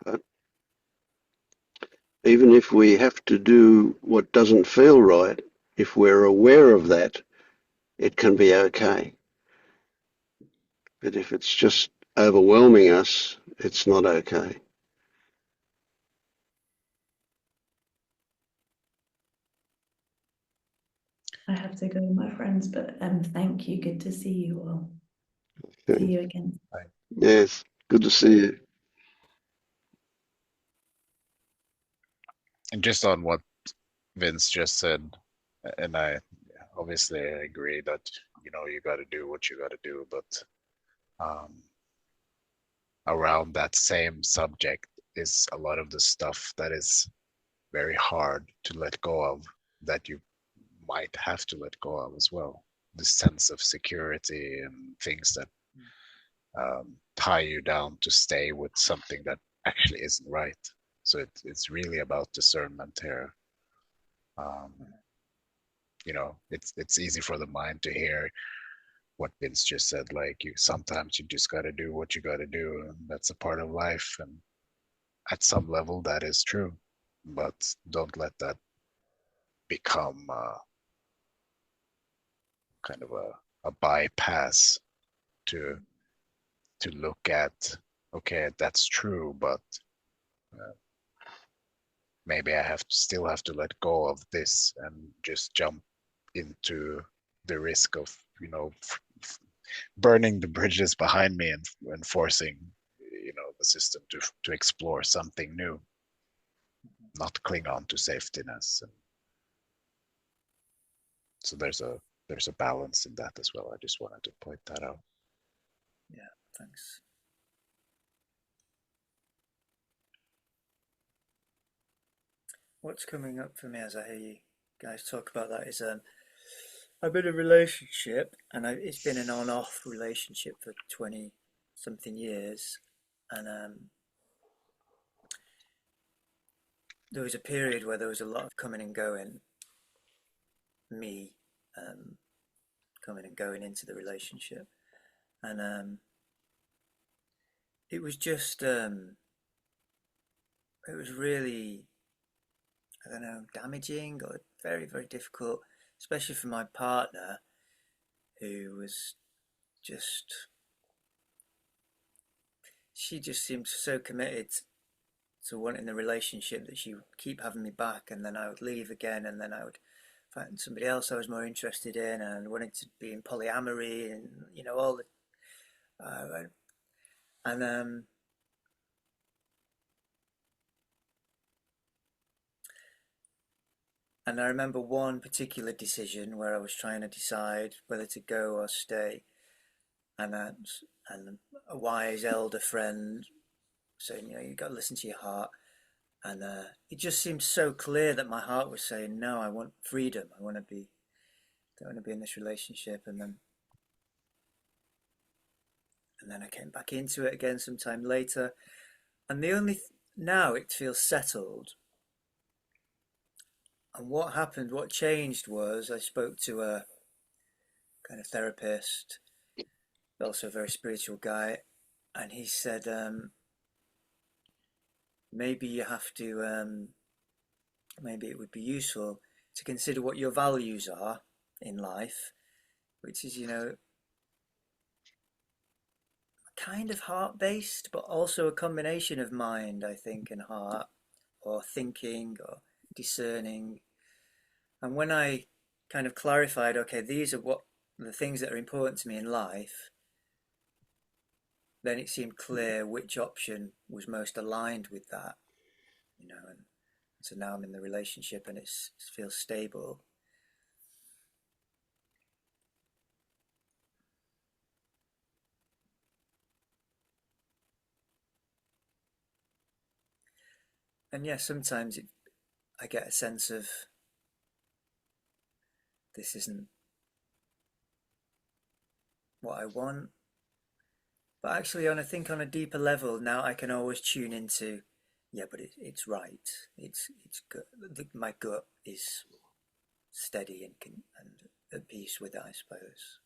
But even if we have to do what doesn't feel right, if we're aware of that, it can be okay. But if it's just overwhelming us, it's not okay. I have to go, my friends, but thank you. Good to see you all. Okay. See you again. Bye. Yes, good to see you. And just on what Vince just said, and I obviously agree that you got to do what you got to do, but around that same subject is a lot of the stuff that is very hard to let go of, that you might have to let go of as well. The sense of security and things that tie you down to stay with something that actually isn't right. So it's really about discernment here. It's easy for the mind to hear what Vince just said, like sometimes you just got to do what you got to do, and that's a part of life. And at some level, that is true, but don't let that become kind of a bypass to look at, okay, that's true, but maybe I still have to let go of this and just jump into the risk of burning the bridges behind me and forcing the system to explore something new, not cling on to safety nets. And so there's a balance in that as well. I just wanted to point that out. Yeah, thanks. What's coming up for me as I hear you guys talk about that is I'm in a relationship, and it's been an on-off relationship for 20 something years, and there was a period where there was a lot of coming and going, me coming and going into the relationship, and it was just it was really, I don't know, damaging or very, very difficult, especially for my partner, who was she just seemed so committed to wanting the relationship that she would keep having me back, and then I would leave again, and then I would find somebody else I was more interested in, and wanted to be in polyamory, and all the and and I remember one particular decision where I was trying to decide whether to go or stay, and a wise elder friend saying, you got to listen to your heart. And it just seemed so clear that my heart was saying, no, I want freedom. Don't want to be in this relationship. And then I came back into it again sometime later. And the only now it feels settled. And what happened, what changed was I spoke to a kind of therapist, also a very spiritual guy, and he said, maybe you have to, maybe it would be useful to consider what your values are in life, which is, kind of heart based, but also a combination of mind, I think, and heart, or thinking, or discerning. And when I kind of clarified, okay, these are what the things that are important to me in life, then it seemed clear which option was most aligned with that, and so now I'm in the relationship and it feels stable. And yeah, sometimes I get a sense of this isn't what I want. But actually, I think on a deeper level, now I can always tune into, yeah, but it's right. It's good. My gut is steady and at peace with it, I suppose.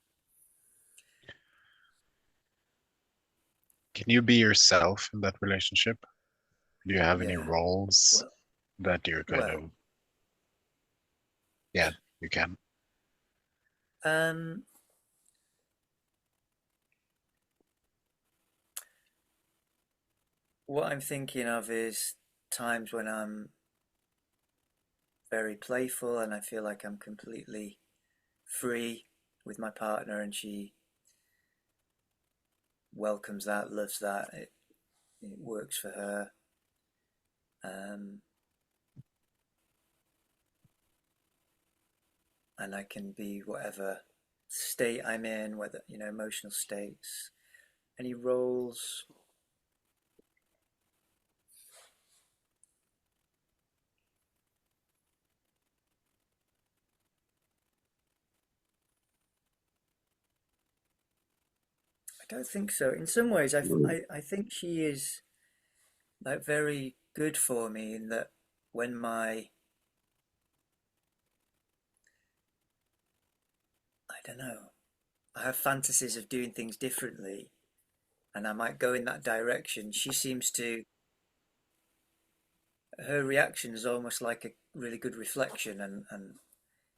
Can you be yourself in that relationship? Do you have any Yeah. roles Well, that you're kind of, well, yeah, you can? um, what I'm thinking of is times when I'm very playful and I feel like I'm completely free with my partner, and she welcomes that, loves that. It works for her. Um, and I can be whatever state I'm in, whether, emotional states. Any roles? I don't think so. In some ways, I think she is like very good for me in that when I don't know, I have fantasies of doing things differently and I might go in that direction. She seems to, her reaction is almost like a really good reflection. And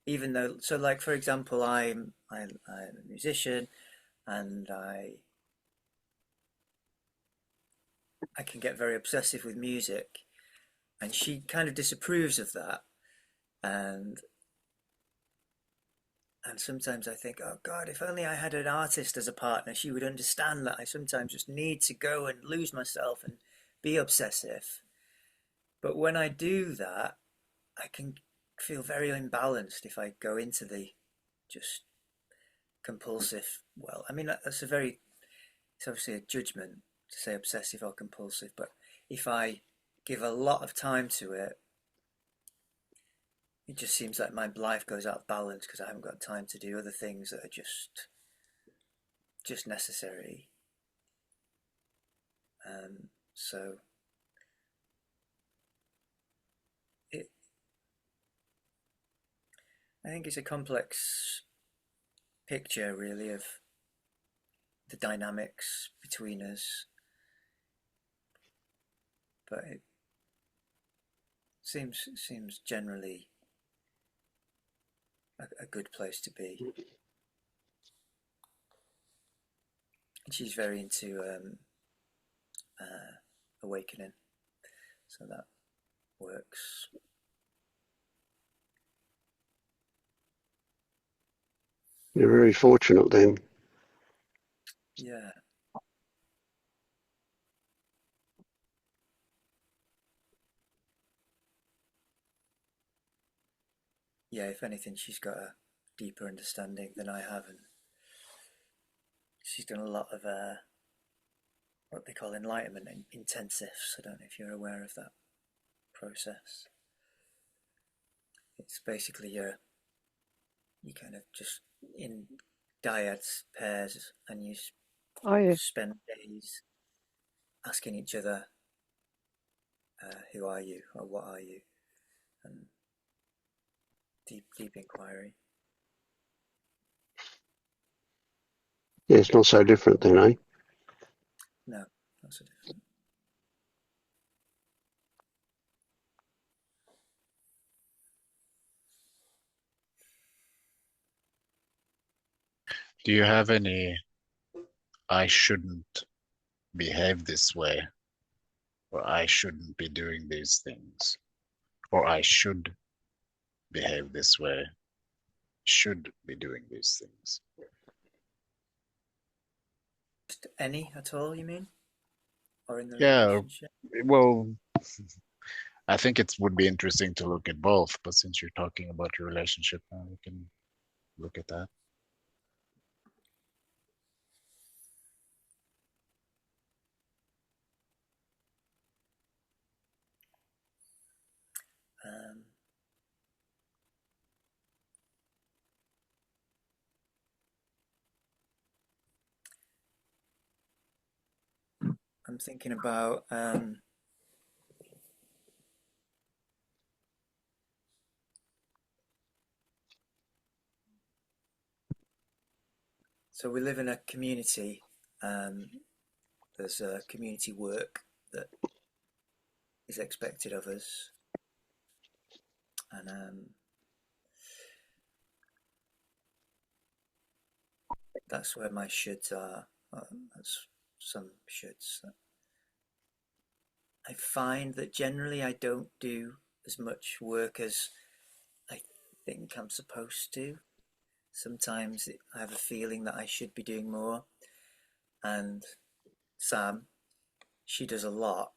even though, so like, for example, I'm a musician and I can get very obsessive with music, and she kind of disapproves of that. And and sometimes I think, oh God, if only I had an artist as a partner, she would understand that I sometimes just need to go and lose myself and be obsessive. But when I do that, I can feel very imbalanced if I go into the just compulsive. Well, I mean, that's it's obviously a judgment to say obsessive or compulsive, but if I give a lot of time to it, it just seems like my life goes out of balance because I haven't got time to do other things that are just necessary. So it, I think it's a complex picture, really, of the dynamics between us, but it seems generally a good place to be. And she's very into awakening, so that works. You're very fortunate then. Yeah. Yeah, if anything, she's got a deeper understanding than I have, and she's done a lot of what they call enlightenment intensives. I don't know if you're aware of that process. It's basically you kind of just in dyads, pairs, and you Oh yeah. spend days asking each other who are you, or what are you, and deep inquiry. Yeah, it's not so different then, eh? No, not so different. Do you have any I shouldn't behave this way, or I shouldn't be doing these things, or I should behave this way, should be doing these things? Just any at all, you mean? Or in the Yeah, relationship? well, I think it would be interesting to look at both, but since you're talking about your relationship now, we can look at that. Um, I'm thinking about so we live in a community. There's community work that is expected of us, and that's where my shoulds are. That's some shoulds. I find that generally I don't do as much work as I think I'm supposed to. Sometimes I have a feeling that I should be doing more, and Sam, she does a lot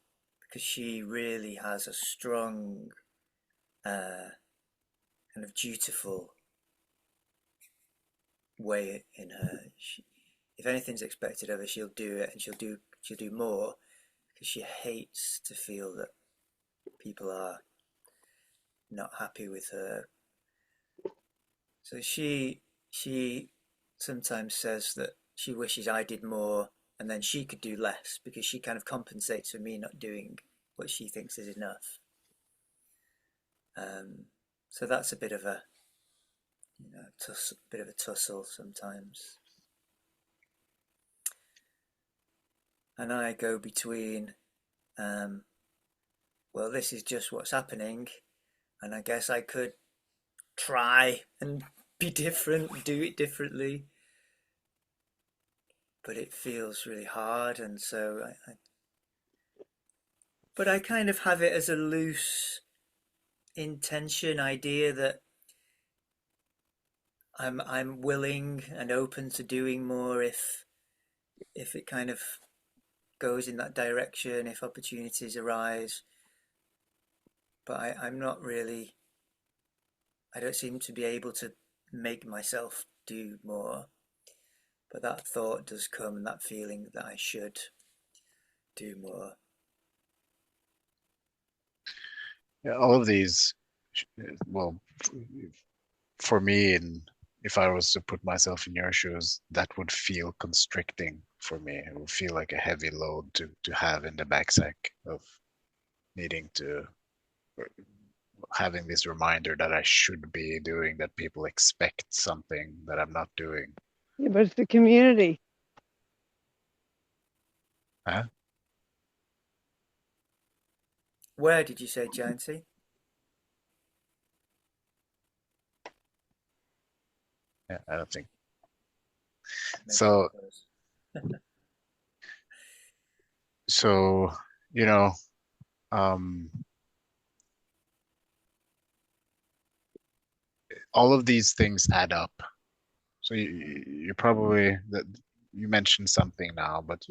because she really has a strong, kind of dutiful way in her. If anything's expected of her, she'll do it, and she'll do more because she hates to feel that people are not happy with her. So she sometimes says that she wishes I did more and then she could do less because she kind of compensates for me not doing what she thinks is enough. So that's a bit of a bit of a tussle sometimes. And I go between, well, this is just what's happening, and I guess I could try and be different, do it differently, but it feels really hard, and so but I kind of have it as a loose intention idea that I'm willing and open to doing more if it kind of goes in that direction, if opportunities arise. But I'm not really, I don't seem to be able to make myself do more. But that thought does come, and that feeling that I should do more. Yeah, all of these, well, for me, and if I was to put myself in your shoes, that would feel constricting for me. It would feel like a heavy load to have in the backpack of needing to having this reminder that I should be doing, that people expect something that I'm not doing. Yeah, but it's the community. Huh? Where did you say, Jancy? Yeah, I don't think Maybe so. So, you know, um, all of these things add up. So you probably that you mentioned something now, but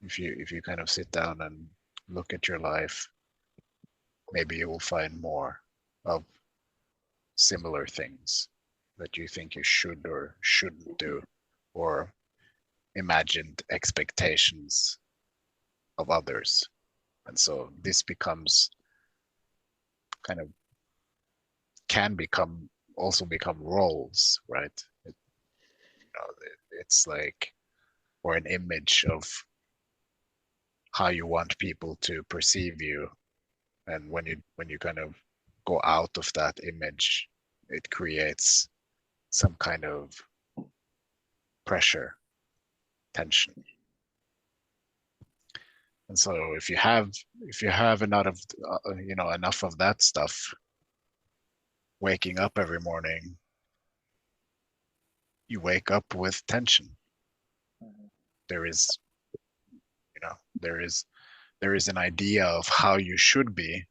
if you kind of sit down and look at your life, maybe you will find more of similar things that you think you should or shouldn't do, or imagined expectations of others. And so this becomes kind of can become also become roles, right? It's like, or an image of how you want people to perceive you. And when you kind of go out of that image, it creates some kind of pressure, tension. And so if you have enough of enough of that stuff, waking up every morning, you wake up with tension. There is there is an idea of how you should be,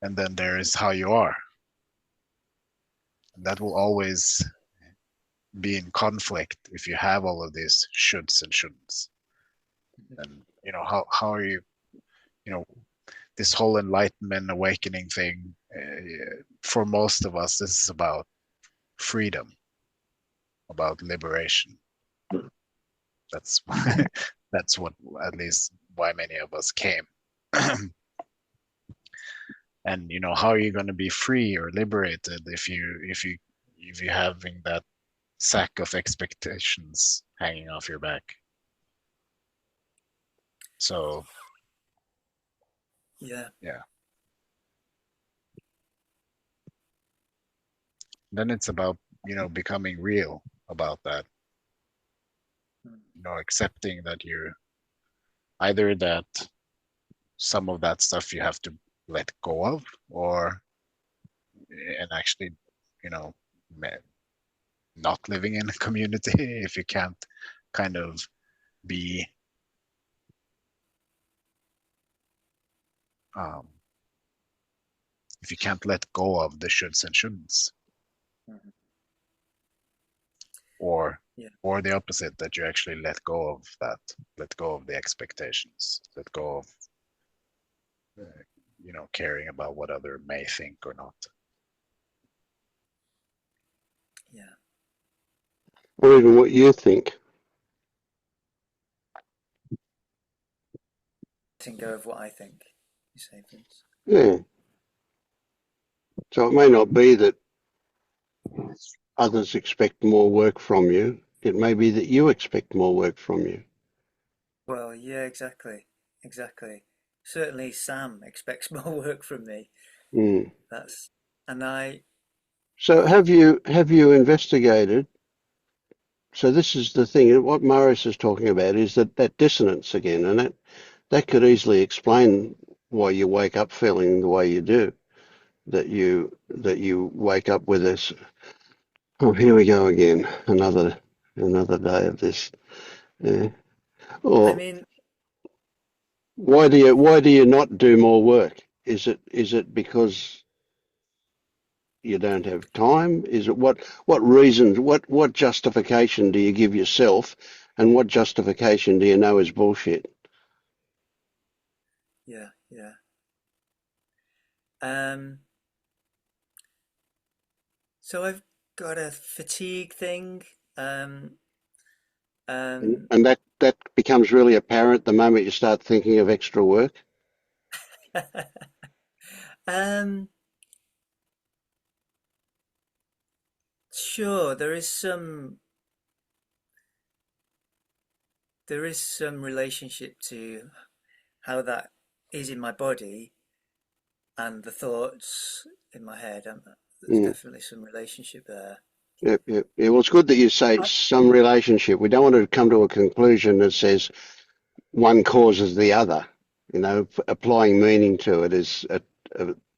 and then there is how you are. And that will always be in conflict if you have all of these shoulds and shouldn'ts. And how are you, this whole enlightenment awakening thing, for most of us, this is about freedom, about liberation. That's that's what, at least, why many of us came. And how are you going to be free or liberated if you're having that sack of expectations hanging off your back? So Yeah. Then it's about becoming real about that. Accepting that you're either that some of that stuff you have to let go of, and actually not living in a community if you can't kind of be if you can't let go of the shoulds and shouldn'ts. Or the opposite, that you actually let go of the expectations, let go of caring about what other may think or not. Yeah. Or even what you think. Letting go of what I think, you say, Vince. Yeah. So it may not be that others expect more work from you. It may be that you expect more work from you. Well, yeah, exactly. Certainly Sam expects more work from me. Mm. So have you investigated? So this is the thing. What Marius is talking about is that dissonance again, and that could easily explain why you wake up feeling the way you do. That you wake up with this. Oh, here we go again. Another day of this. Yeah. Or I mean, why do you not do more work? Is it because you don't have time? Is it what reasons, what justification do you give yourself, and what justification do you know is bullshit? yeah. So I've got a fatigue thing. And that becomes really apparent the moment you start thinking of extra work. Sure, there is some relationship to how that is in my body and the thoughts in my head. There's Mm. definitely some relationship there. Yeah. Well, it's good that you say some relationship. We don't want to come to a conclusion that says one causes the other. Applying meaning to it is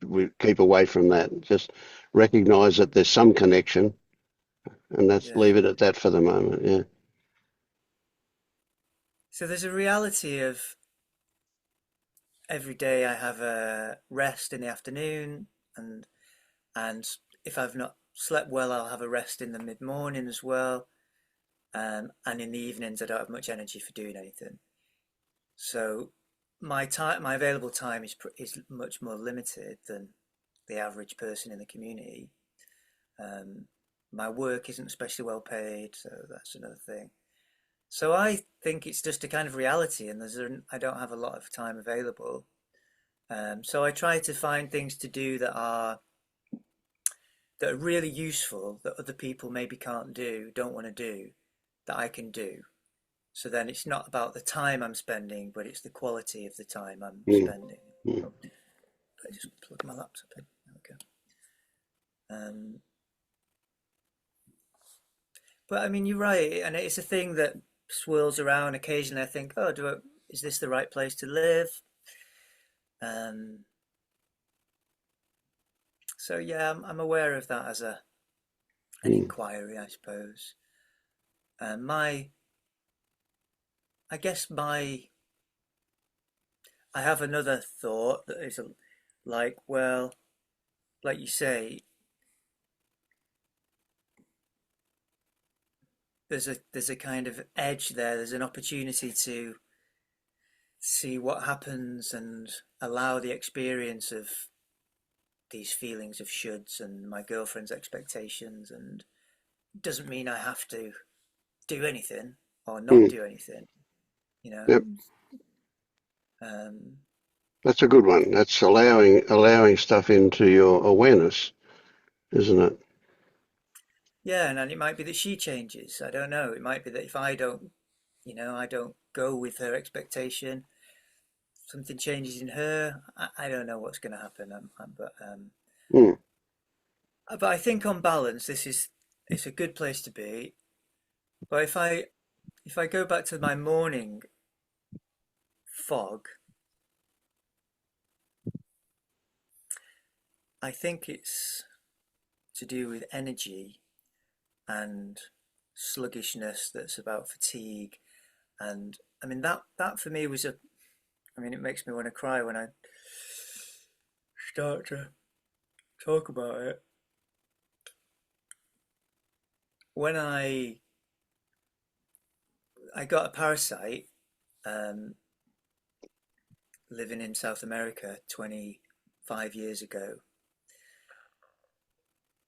we keep away from that. Just recognise that there's some connection, and let's Yeah. leave it at that for the moment. Yeah. So there's a reality of every day I have a rest in the afternoon, and if I've not slept well, I'll have a rest in the mid-morning as well. And in the evenings, I don't have much energy for doing anything. So my available time is much more limited than the average person in the community. My work isn't especially well paid, so that's another thing. So I think it's just a kind of reality, and I don't have a lot of time available. So I try to find things to do that are really useful, that other people maybe can't do, don't want to do, that I can do. So then it's not about the time I'm spending, but it's the quality of the time I'm Mm. spending. Mm. I just plug my laptop in. There we go. But I mean, you're right, and it's a thing that swirls around. Occasionally, I think, oh, is this the right place to live? So yeah, I'm aware of that as an inquiry, I suppose. I guess I have another thought that is like, well, like you say, there's a kind of edge there. There's an opportunity to see what happens and allow the experience of these feelings of shoulds and my girlfriend's expectations, and it doesn't mean I have to do anything or not do anything, you know. Yep. Um, That's a good one. That's allowing stuff into your awareness, isn't it? yeah, and it might be that she changes. I don't know. It might be that if I don't go with her expectation, something changes in her. I don't know what's going to happen. Mm. But I think on balance, it's a good place to be. But if I go back to my morning fog, I think it's to do with energy and sluggishness that's about fatigue. And I mean, that for me it makes me want to cry when I start to talk about it. When I got a parasite, living in South America 25 years ago,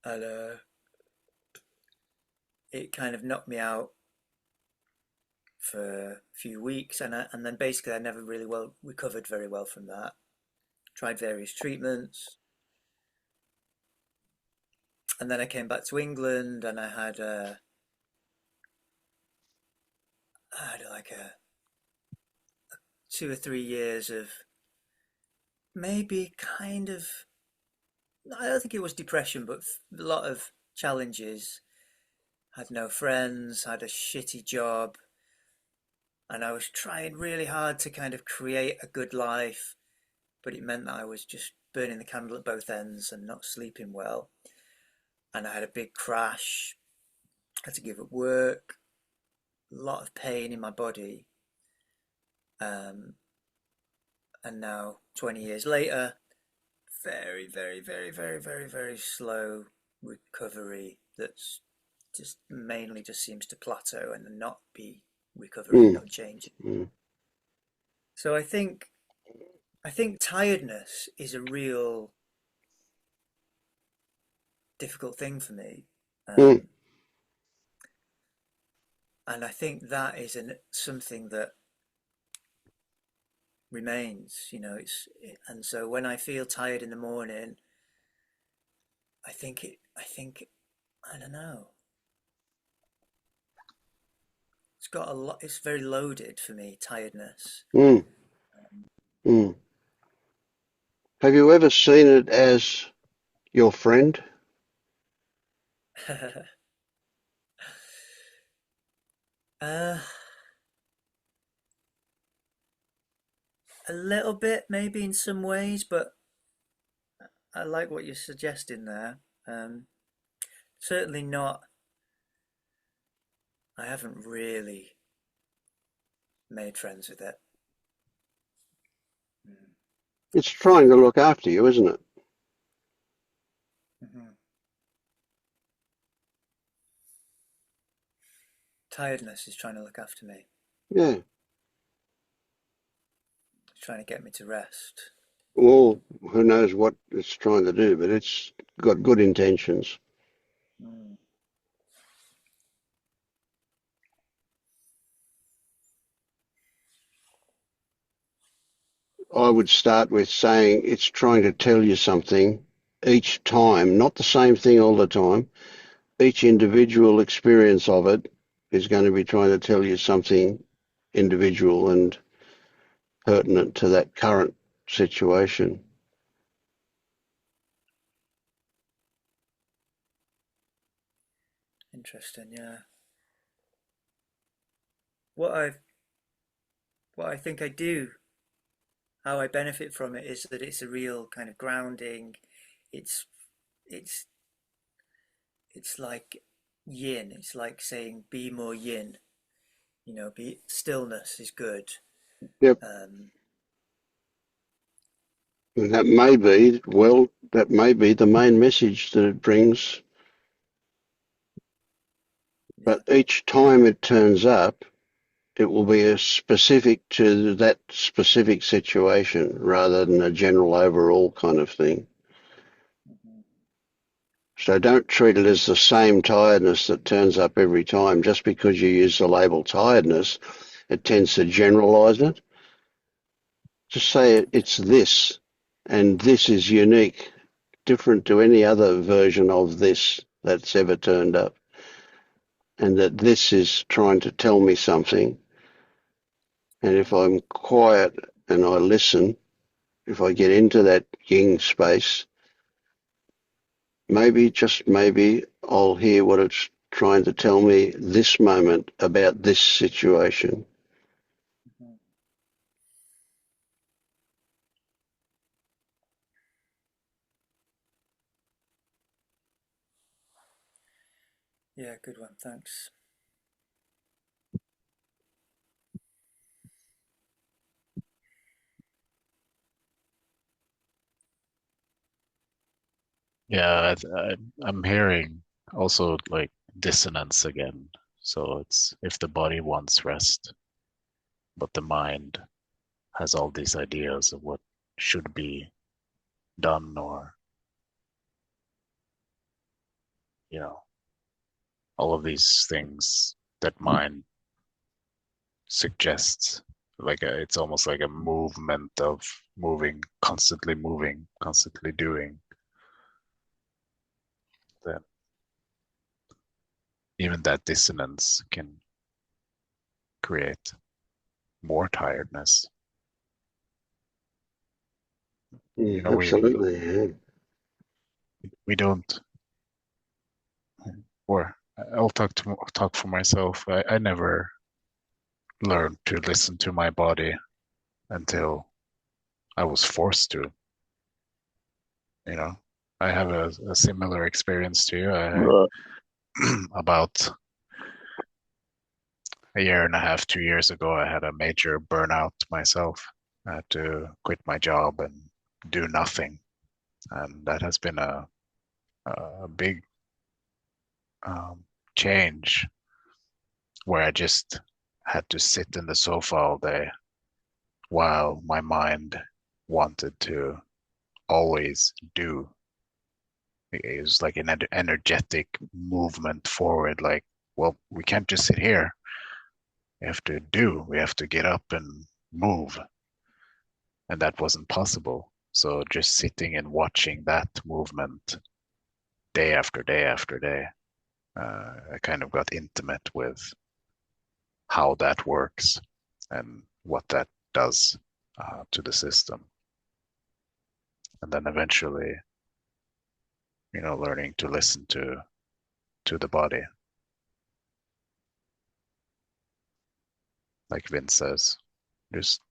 and it kind of knocked me out for a few weeks, and then basically I never really recovered very well from that. Tried various treatments, and then I came back to England, and I had like a 2 or 3 years of maybe kind of, I don't think it was depression, but a lot of challenges. Had no friends, had a shitty job, and I was trying really hard to kind of create a good life, but it meant that I was just burning the candle at both ends and not sleeping well. And I had a big crash, had to give up work, a lot of pain in my body. And now, 20 years later, very, very, very, very, very, very slow recovery that's just mainly just seems to plateau and not be recovery, not changing. So I think tiredness is a real difficult thing for me. And I think that is something that remains, and so when I feel tired in the morning, I I don't know. It's got a lot, it's very loaded for me, tiredness. Have you ever seen it as your friend? A little bit, maybe in some ways, but I like what you're suggesting there. Certainly not. I haven't really made friends with it. It's trying to look after you, isn't it? Mm-hmm. Tiredness is trying to look after me. Yeah. It's trying to get me to rest. Well, who knows what it's trying to do, but it's got good intentions. I would start with saying it's trying to tell you something each time, not the same thing all the time. Each individual experience of it is going to be trying to tell you something individual and pertinent to that current situation. Interesting, yeah. What I think I do, how I benefit from it, is that it's a real kind of grounding. It's it's it's like yin. It's like saying be more yin. You know, be stillness is good. Yep. And that may be, well, that may be the main message that it brings. But each time it turns up, it will be specific to that specific situation rather than a general overall kind of thing. So don't treat it as the same tiredness that turns up every time. Just because you use the label tiredness, it tends to generalize it. Just say it's this, and this is unique, different to any other version of this that's ever turned up. And that this is trying to tell me something. And if I'm quiet and I listen, if I get into that yin space, maybe, just maybe, I'll hear what it's trying to tell me this moment about this situation. Yeah, good one. Thanks. Yeah, I'm hearing also like dissonance again. So it's if the body wants rest, but the mind has all these ideas of what should be done, or all of these things that mind suggests. It's almost like a movement of moving, constantly doing. Then even that dissonance can create more tiredness. Yeah, absolutely. We don't, or I'll talk for myself. I never learned to listen to my body until I was forced to. I have a similar experience to you. About a year and a half, 2 years ago, I had a major burnout myself. I had to quit my job and do nothing. And that has been a big change where I just had to sit in the sofa all day while my mind wanted to always do. It was like an energetic movement forward, like, well, we can't just sit here. We have to do, we have to get up and move. And that wasn't possible. So just sitting and watching that movement day after day after day, I kind of got intimate with how that works and what that does to the system. And then eventually, learning to listen to the body. Like Vince says, just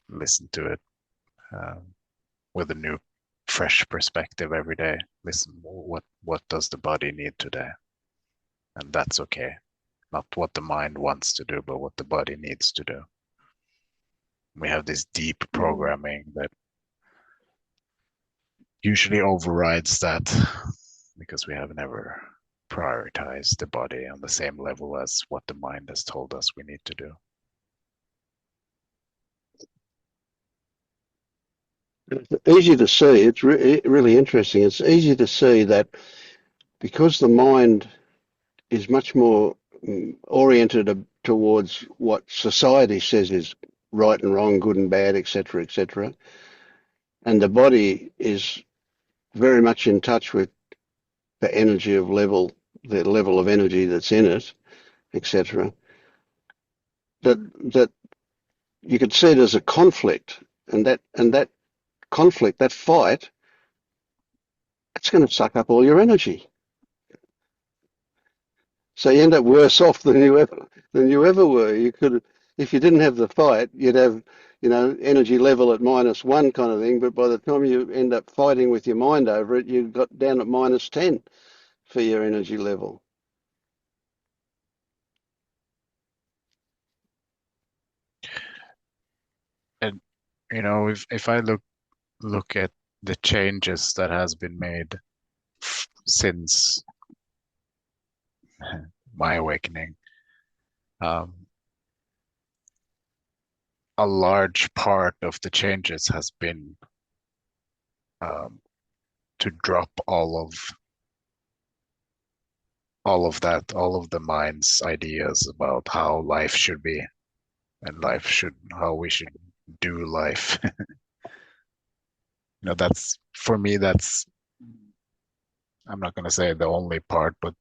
listen to it with a new, fresh perspective every day. Listen, what does the body need today? And that's okay. Not what the mind wants to do, but what the body needs to do. We have this deep programming that usually overrides that because we have never prioritized the body on the same level as what the mind has told us we need to do. It's easy to see. It's really interesting. It's easy to see that because the mind is much more oriented towards what society says is right and wrong, good and bad, etc., etc., and the body is very much in touch with the level of energy that's in it. etc. That you could see it as a conflict, and that conflict, that fight, it's going to suck up all your energy. So you end up worse off than you ever were. You could, if you didn't have the fight, you'd have, energy level at -1 kind of thing. But by the time you end up fighting with your mind over it, you've got down at -10 for your energy level. And if I look at the changes that has been made since my awakening, um, a large part of the changes has been um, to drop all of the mind's ideas about how life should be and how we should do life. That's for me, I'm not going to say the only part, but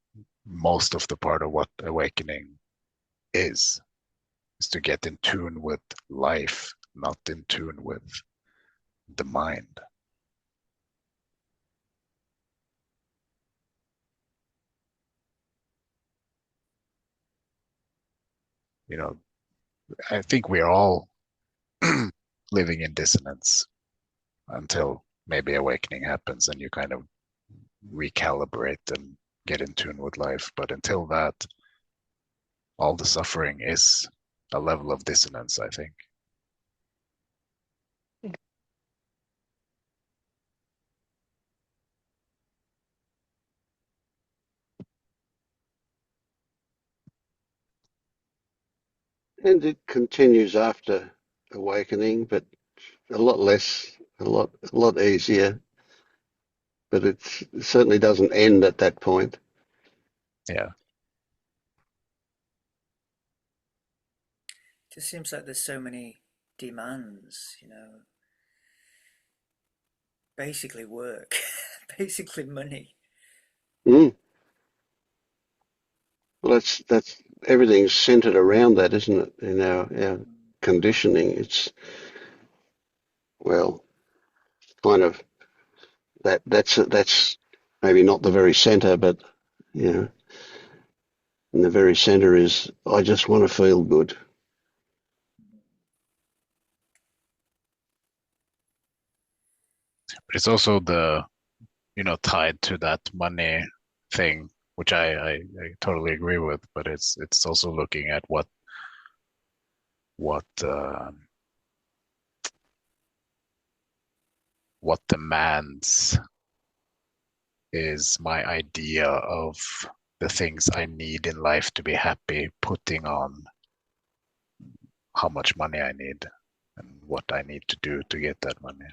most of the part of what awakening is to get in tune with life, not in tune with the mind. I think we're all living in dissonance until maybe awakening happens and you kind of recalibrate and get in tune with life. But until that, all the suffering is a level of dissonance, I think. And it continues after awakening, but a lot less, a lot easier. But it certainly doesn't end at that point. Yeah. It just seems like there's so many demands, basically work, basically money. Mm. Well, that's everything's centered around that, isn't it? In our conditioning, it's kind of that's maybe not the very center, but and the very center is I just want to feel good. But it's also tied to that money thing, which I totally agree with, but it's also looking at what demands is my idea of the things I need in life to be happy, putting on how much money I need and what I need to do to get that money.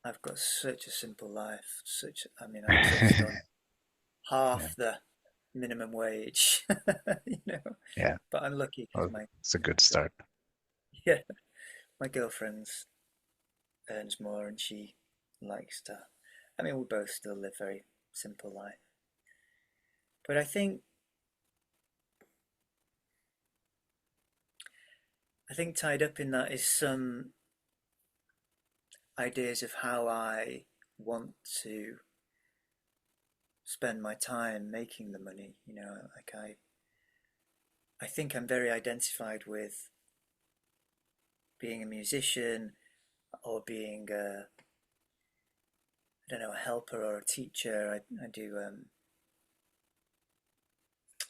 I've got such a simple life. I'd touched on half the minimum wage, Yeah. But I'm lucky because it's a good start. Yeah, my girlfriend earns more and she likes to. We both still live very simple life. But I think tied up in that is some ideas of how I want to spend my time making the money. I think I'm very identified with being a musician or being a helper or a teacher. I do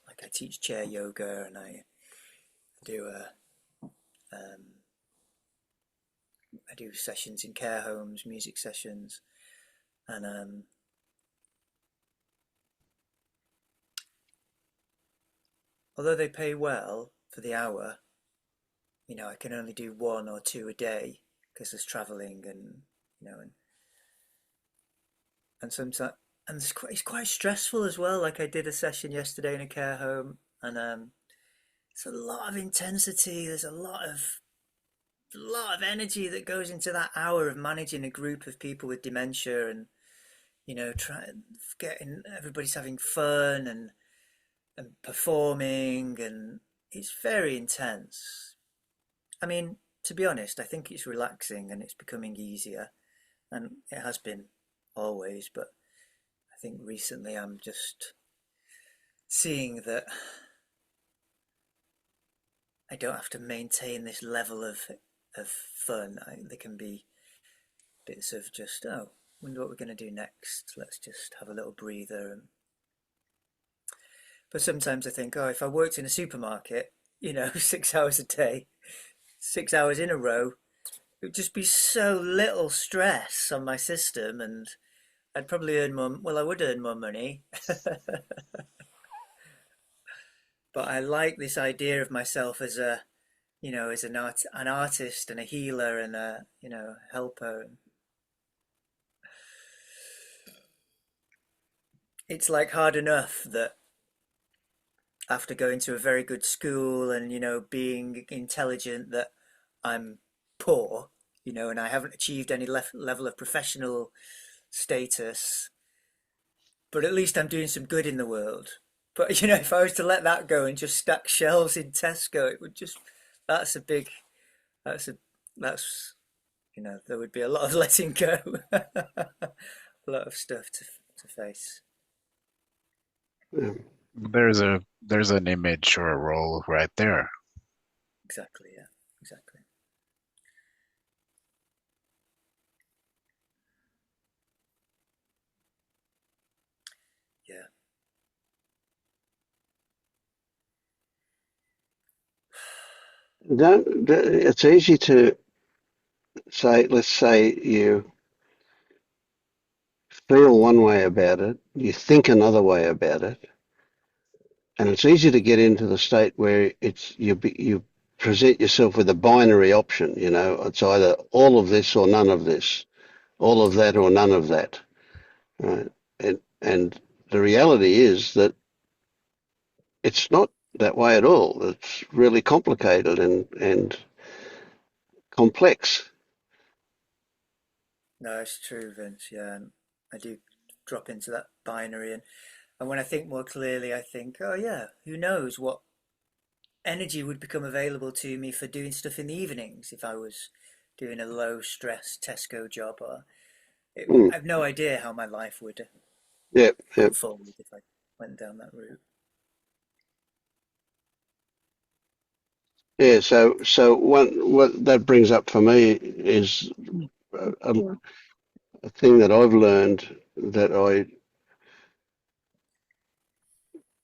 I teach chair yoga and I do I do sessions in care homes, music sessions, and although they pay well for the hour, I can only do 1 or 2 a day because there's travelling and sometimes it's quite stressful as well. Like I did a session yesterday in a care home, and it's a lot of intensity. There's a lot of energy that goes into that hour of managing a group of people with dementia, and getting everybody's having fun, and and performing, and it's very intense. I mean, to be honest, I think it's relaxing and it's becoming easier, and it has been always, but I think recently I'm just seeing that I don't have to maintain this level of fun. There can be bits of just, oh, wonder what we're going to do next. Let's just have a little breather. But sometimes I think, oh, if I worked in a supermarket, 6 hours a day, 6 hours in a row, it would just be so little stress on my system, and I'd probably earn more. Well, I would earn more money. But I like this idea of myself as as an artist and a healer and a, helper. It's like hard enough that after going to a very good school and, being intelligent, that I'm poor, and I haven't achieved any level of professional status, but at least I'm doing some good in the world. But, if I was to let that go and just stack shelves in Tesco, it would just, that's a big, that's a, that's, there would be a lot of letting go, a lot of stuff to face. Yeah. There's an image or a role right there. Exactly, yeah, exactly. Yeah. It's easy to say, let's say you feel one way about it, you think another way about it, and it's easy to get into the state where you present yourself with a binary option. It's either all of this or none of this, all of that or none of that. Right? And the reality is that it's not that way at all. It's really complicated and complex. No, it's true, Vince. Yeah, and I do drop into that binary, and when I think more clearly, I think, oh yeah, who knows what energy would become available to me for doing stuff in the evenings if I was doing a low stress Tesco job, or I have no idea how my life would Yeah, yeah. unfold if I went down that route. Yeah, so what that brings up for me is a thing that I've learned that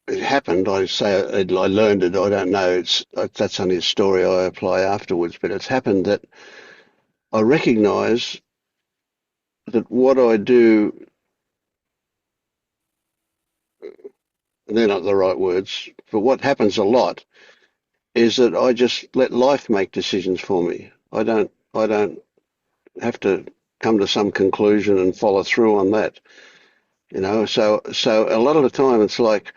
it happened. I say I learned it. I don't know. That's only a story I apply afterwards. But it's happened that I recognise that what I do, they're not the right words, but what happens a lot is that I just let life make decisions for me. I don't have to come to some conclusion and follow through on that. So a lot of the time it's like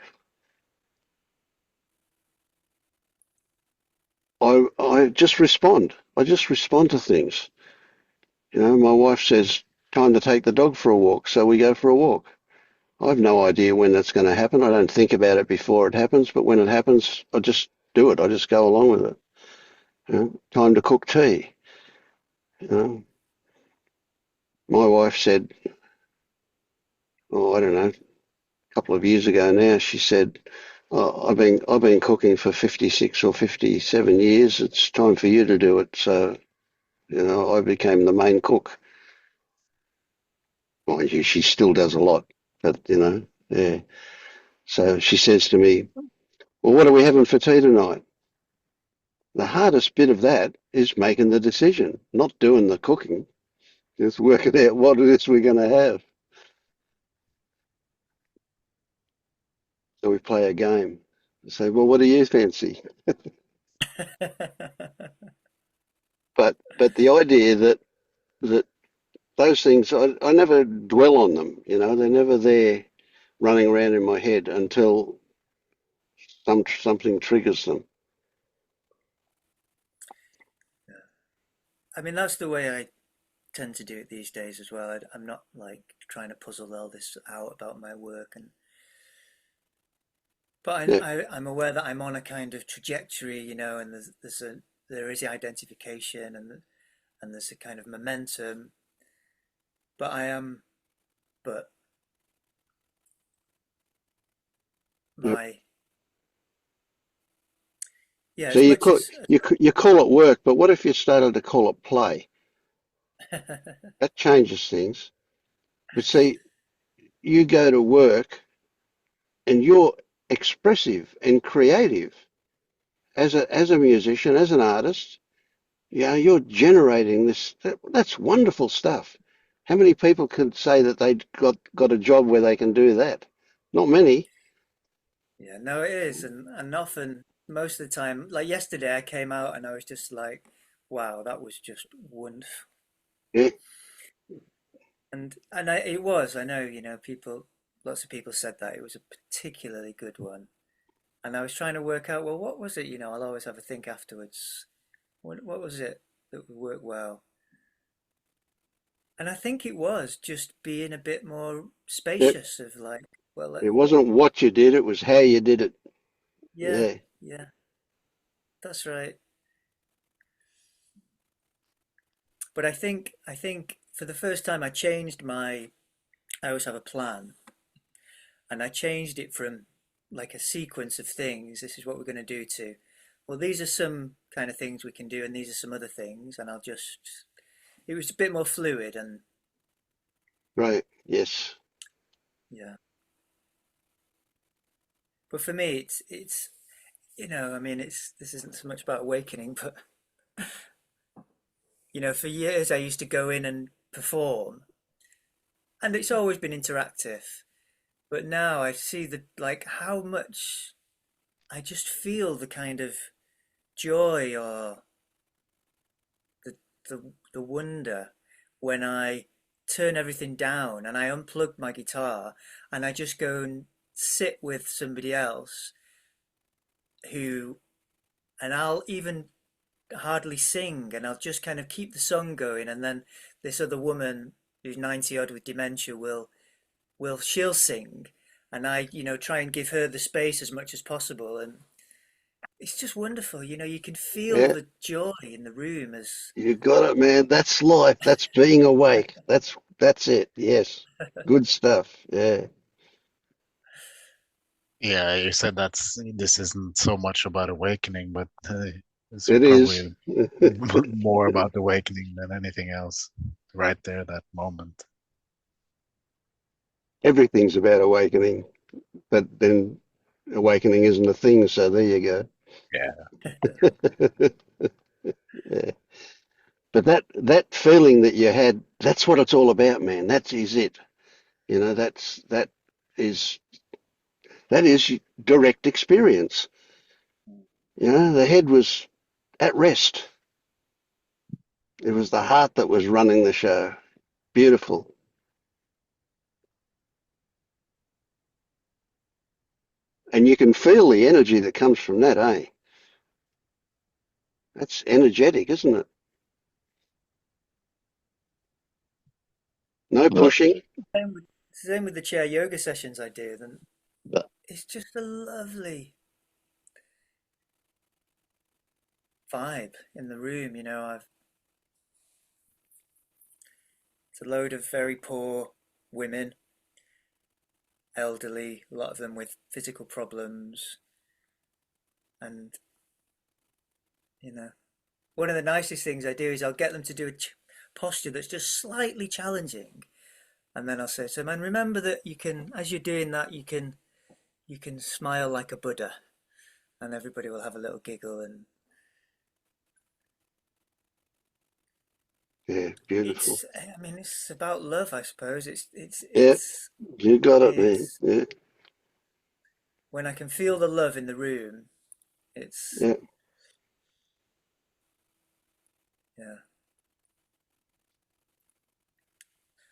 I just respond. I just respond to things. My wife says, time to take the dog for a walk, so we go for a walk. I have no idea when that's going to happen. I don't think about it before it happens, but when it happens, I just do it. I just go along with it. Time to cook tea. My wife said, oh, I don't know, a couple of years ago now, she said, oh, I've been cooking for 56 or 57 years. It's time for you to do it. So, I became the main cook. Mind you, she still does a lot, but yeah. So she says to me, well, what are we having for tea tonight? The hardest bit of that is making the decision, not doing the cooking. Just working out what it is we're going to have. So we play a game. I say, well, what do you fancy? But the idea that those things, I never dwell on them. They're never there running around in my head until something triggers them. I mean, that's the way I tend to do it these days as well. I'm not like trying to puzzle all this out about my work, and But Yeah. I'm aware that I'm on a kind of trajectory, you know, and there is the identification and there's a kind of momentum. But I am, but Yeah. my yeah, So as much as you call it work, but what if you started to call it play? That changes things. But see, you go to work and you're expressive and creative as a musician, as an artist. You know, you're generating this. That's wonderful stuff. How many people could say that they got a job where they can do that? Not many. yeah, no, it is, and often most of the time, like yesterday, I came out and I was just like, wow, that was just wonderful. Yeah, It was. I know, you know, lots of people said that it was a particularly good one. And I was trying to work out, well, what was it? You know, I'll always have a think afterwards. What was it that would work well? And I think it was just being a bit more yeah. spacious of like, well, It wasn't what you did; it was how you did it. yeah, Yeah, yeah, that's right. But I think for the first time I always have a plan, and I changed it from like a sequence of things. This is what we're going to do to, well, these are some kind of things we can do, and these are some other things, and it was a bit more fluid, and right. Yes, yeah. But for me, it's you know, I mean, this isn't so much about awakening, but you know, for years I used to go in and perform, and it's always been interactive. But now I see the like how much I just feel the kind of joy or the the wonder when I turn everything down and I unplug my guitar and I just go and sit with somebody else who and I'll even hardly sing and I'll just kind of keep the song going and then this other woman who's 90 odd with dementia will she'll sing and I you know try and give her the space as much as possible and it's just wonderful, you know, you can feel yeah. the joy in the room as You got it, man. That's life. That's being awake. That's it. Yes, good stuff. Yeah, Yeah, you said this isn't so much about awakening, but it's it is. probably more about awakening than anything else. Right there, that moment. Everything's about awakening, but then awakening isn't a thing. So there you go. Yeah, Yeah. But that feeling that you had, that's what it's all about, man. That is it. You know, is that is direct experience. You know, the head was at rest. It was the heart that was running the show. Beautiful. And you can feel the energy that comes from that, eh? That's energetic, isn't it? No pushing. same with the chair yoga sessions I do then it's just a lovely vibe in the room, you know. I've It's a load of very poor women, elderly, a lot of them with physical problems. And, you know, one of the nicest things I do is I'll get them to do a posture that's just slightly challenging. And then I'll say to them, and remember that you can, as you're doing that, you can smile like a Buddha, and everybody will have a little giggle. And Yeah, beautiful. I mean, it's about love, I suppose. Yeah, you got it, man. It's Yeah, when I can feel the love in the room. It's yeah. yeah.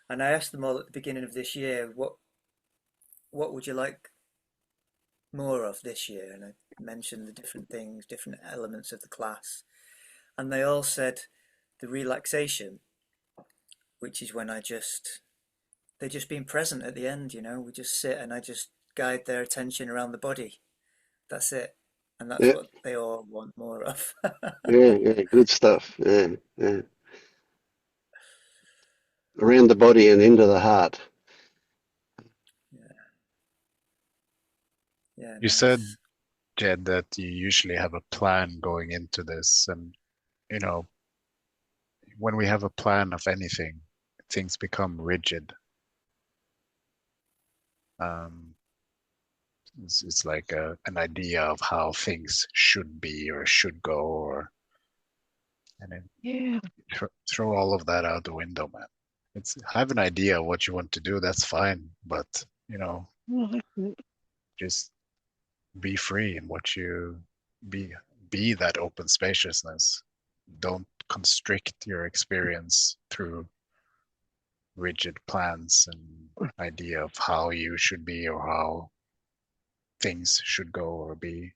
And I asked them all at the beginning of this year, what would you like more of this year? And I mentioned the different things, different elements of the class, and they all said the relaxation, which is when they're just being present at the end. You know, we just sit and I just guide their attention around the body, That's it. And that's Yeah, what they all want more of. yeah, good stuff. Yeah, yeah. Around the body and into the heart. Yeah, yeah, You said, nice. Jed, that you usually have a plan going into this, and you know, when we have a plan of anything, things become rigid. Um, it's like an idea of how things should be or should go, or and then Yeah. throw all of that out the window, man. It's have an idea of what you want to do, that's fine, but Well, just be free in what you be be that open spaciousness. Don't constrict your experience through rigid plans and idea of how you should be or how things should go or be.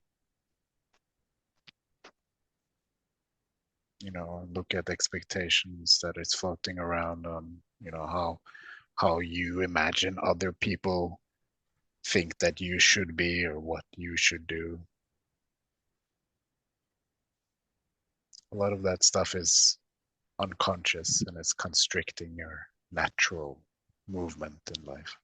Look at expectations that is floating around on, how you imagine other people think that you should be or what you should do. A lot of that stuff is unconscious and it's constricting your natural movement in life.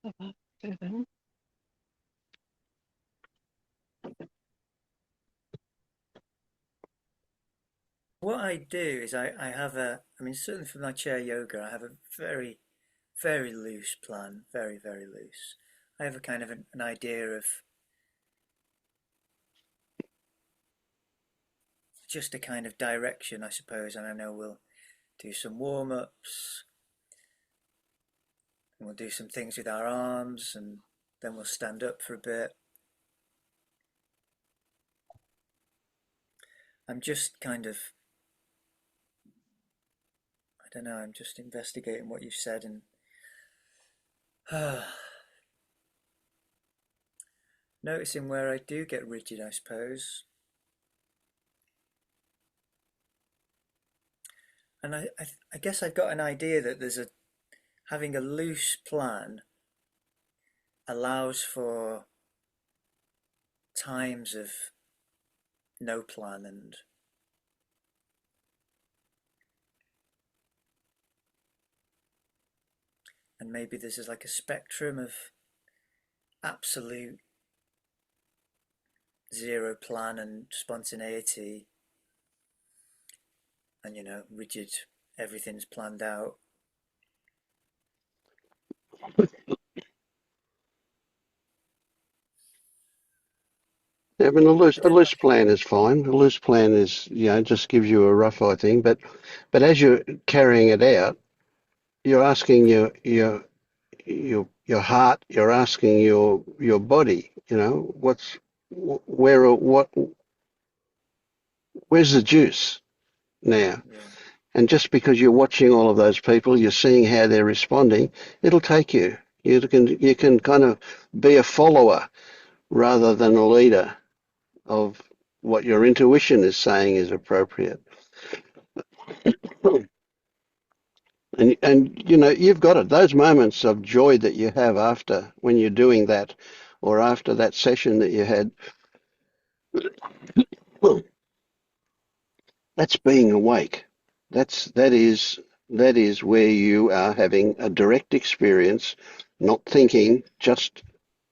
about 7. What I do is I have I mean, certainly for my chair yoga, I have a very, very loose plan, very, very loose. I have a kind of an idea of just a kind of direction, I suppose, and I know we'll do some warm-ups, and we'll do some things with our arms, and then we'll stand up for a bit. I'm just kind of, I don't know, I'm just investigating what you've said and noticing where I do get rigid, I suppose. And I guess I've got an idea that having a loose plan allows for times of no plan and maybe this is like a spectrum of absolute zero plan and spontaneity and rigid, everything's planned out. I mean, I a don't know. loose plan is fine. A loose plan is, just gives you a rough idea thing. But as you're carrying it out, you're asking your heart, you're asking your body, where's the juice now? Yeah, And just because you're watching all of those people, you're seeing how they're responding, it'll take you. You can kind of be a follower rather than a leader of what your intuition is saying is appropriate. And you've got it. Those moments of joy that you have after when you're doing that, or after that session that you had, well, that's being awake. That is where you are having a direct experience, not thinking, just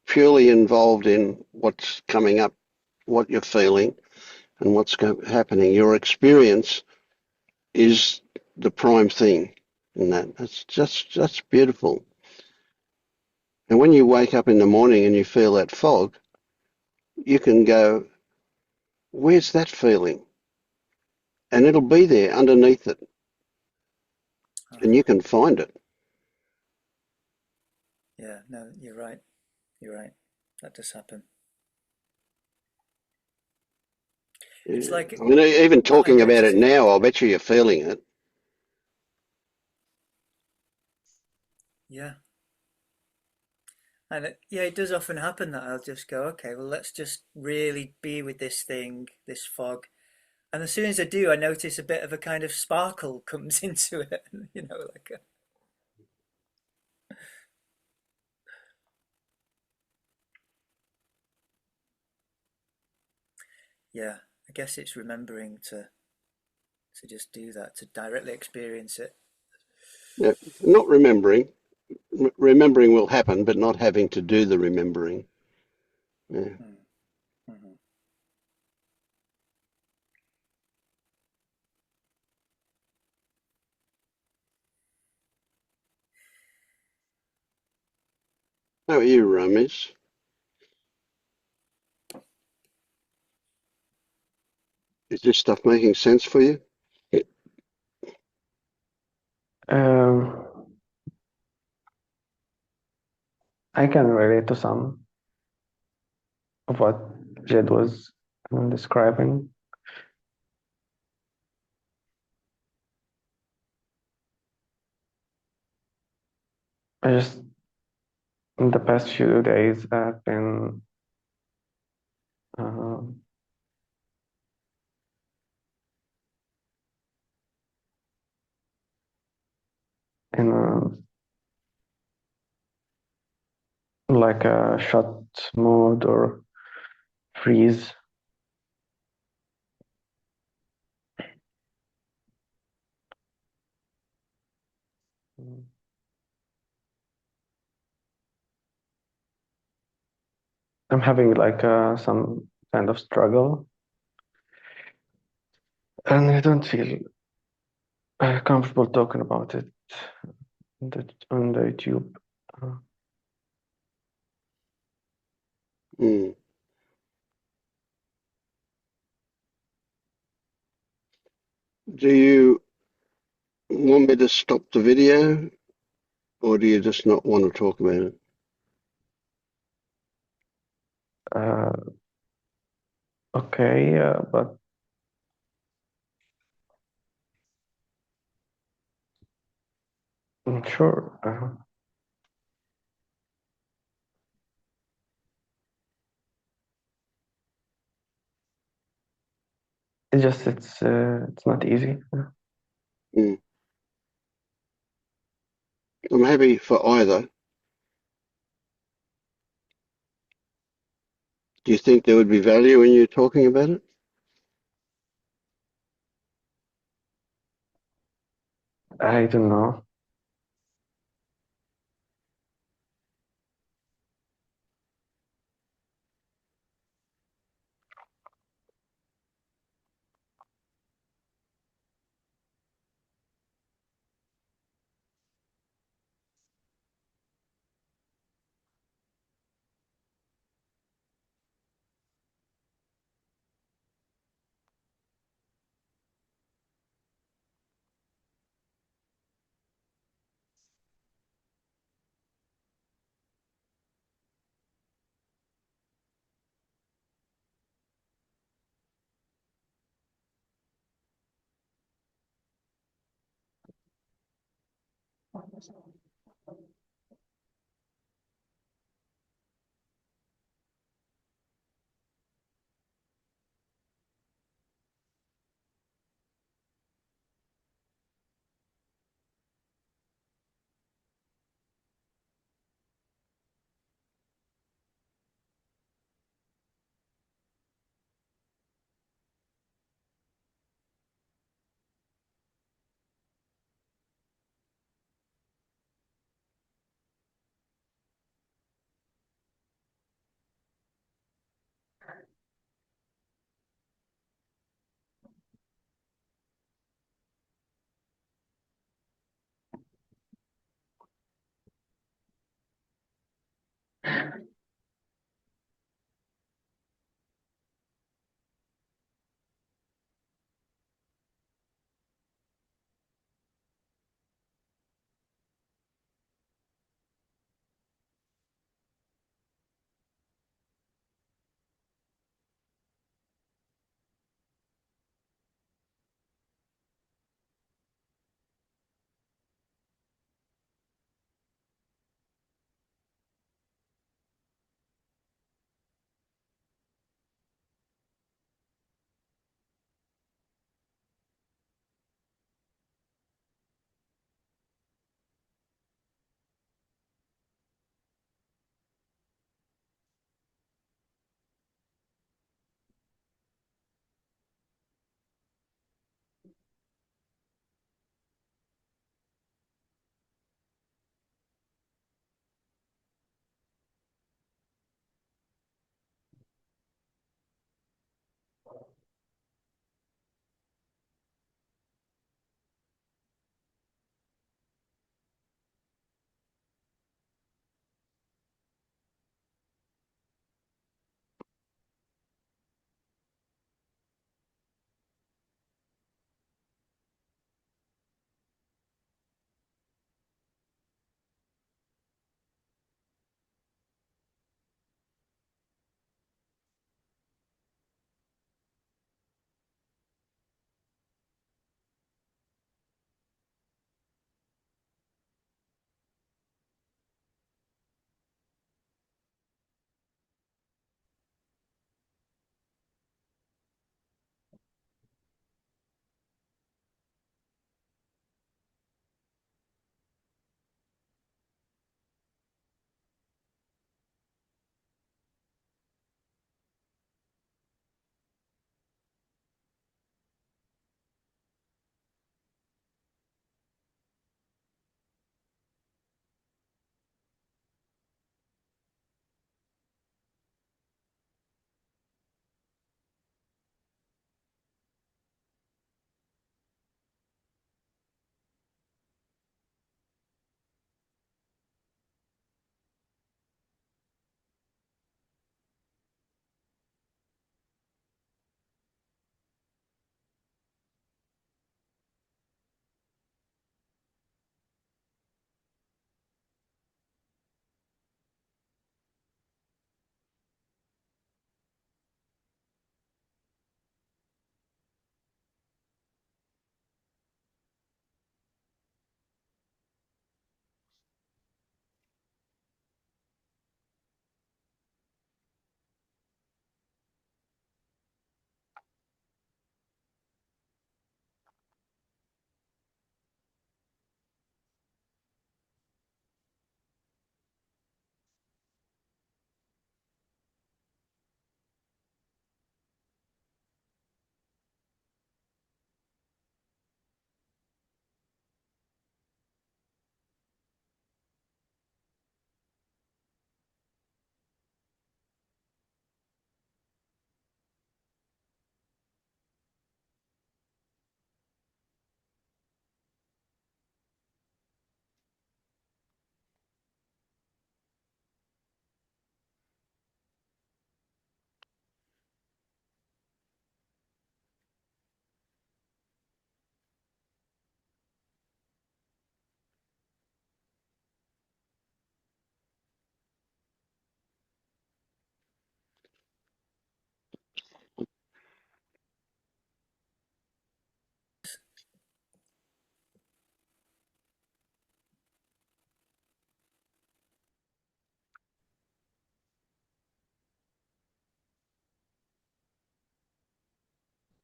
purely involved in what's coming up, what you're feeling, and what's happening. Your experience is the prime thing in that. That's beautiful. And when you wake up in the morning and you feel that fog, you can go, where's that feeling? And it'll be there underneath it, and you can find it. yeah, no, you're right, that does happen. It's Yeah. like I mean, even what I talking about notice it is now, I'll bet you're feeling it. yeah, and yeah, it does often happen that I'll just go, okay, well, let's just really be with this thing, this fog, And as soon as I do, I notice a bit of a kind of sparkle comes into it. You know, like a, yeah. I guess it's remembering to just do that, to directly experience it. Yeah, not remembering. Remembering will happen, but not having to do the remembering. Yeah. Mm-hmm. How are you, Ramesh? Is this stuff making sense for you? Um, I can relate to some of what Jed was describing. I just, in the past few days, I've been uh, in like a shut mode or freeze. I'm having like some kind of struggle, and I don't feel comfortable talking about it on the YouTube. Mm. Do you want me to stop the video, or do you just not want to talk about it? Uh, okay, but sure. It's just it's not easy. Mm. I'm happy for either. Do you think there would be value in you talking about it? I don't know.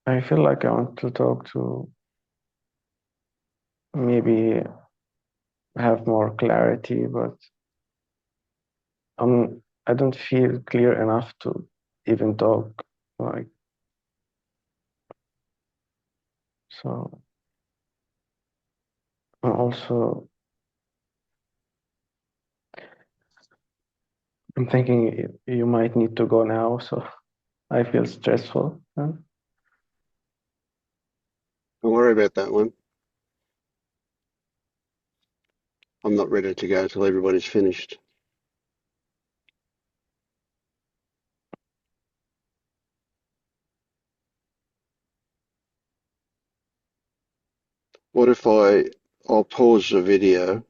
I feel like I want to talk to maybe have more clarity, but I don't feel clear enough to even talk. Like, so also I'm thinking you might need to go now, so I feel stressful. Don't worry about that one. I'm not ready to go till everybody's finished. What if I'll pause the video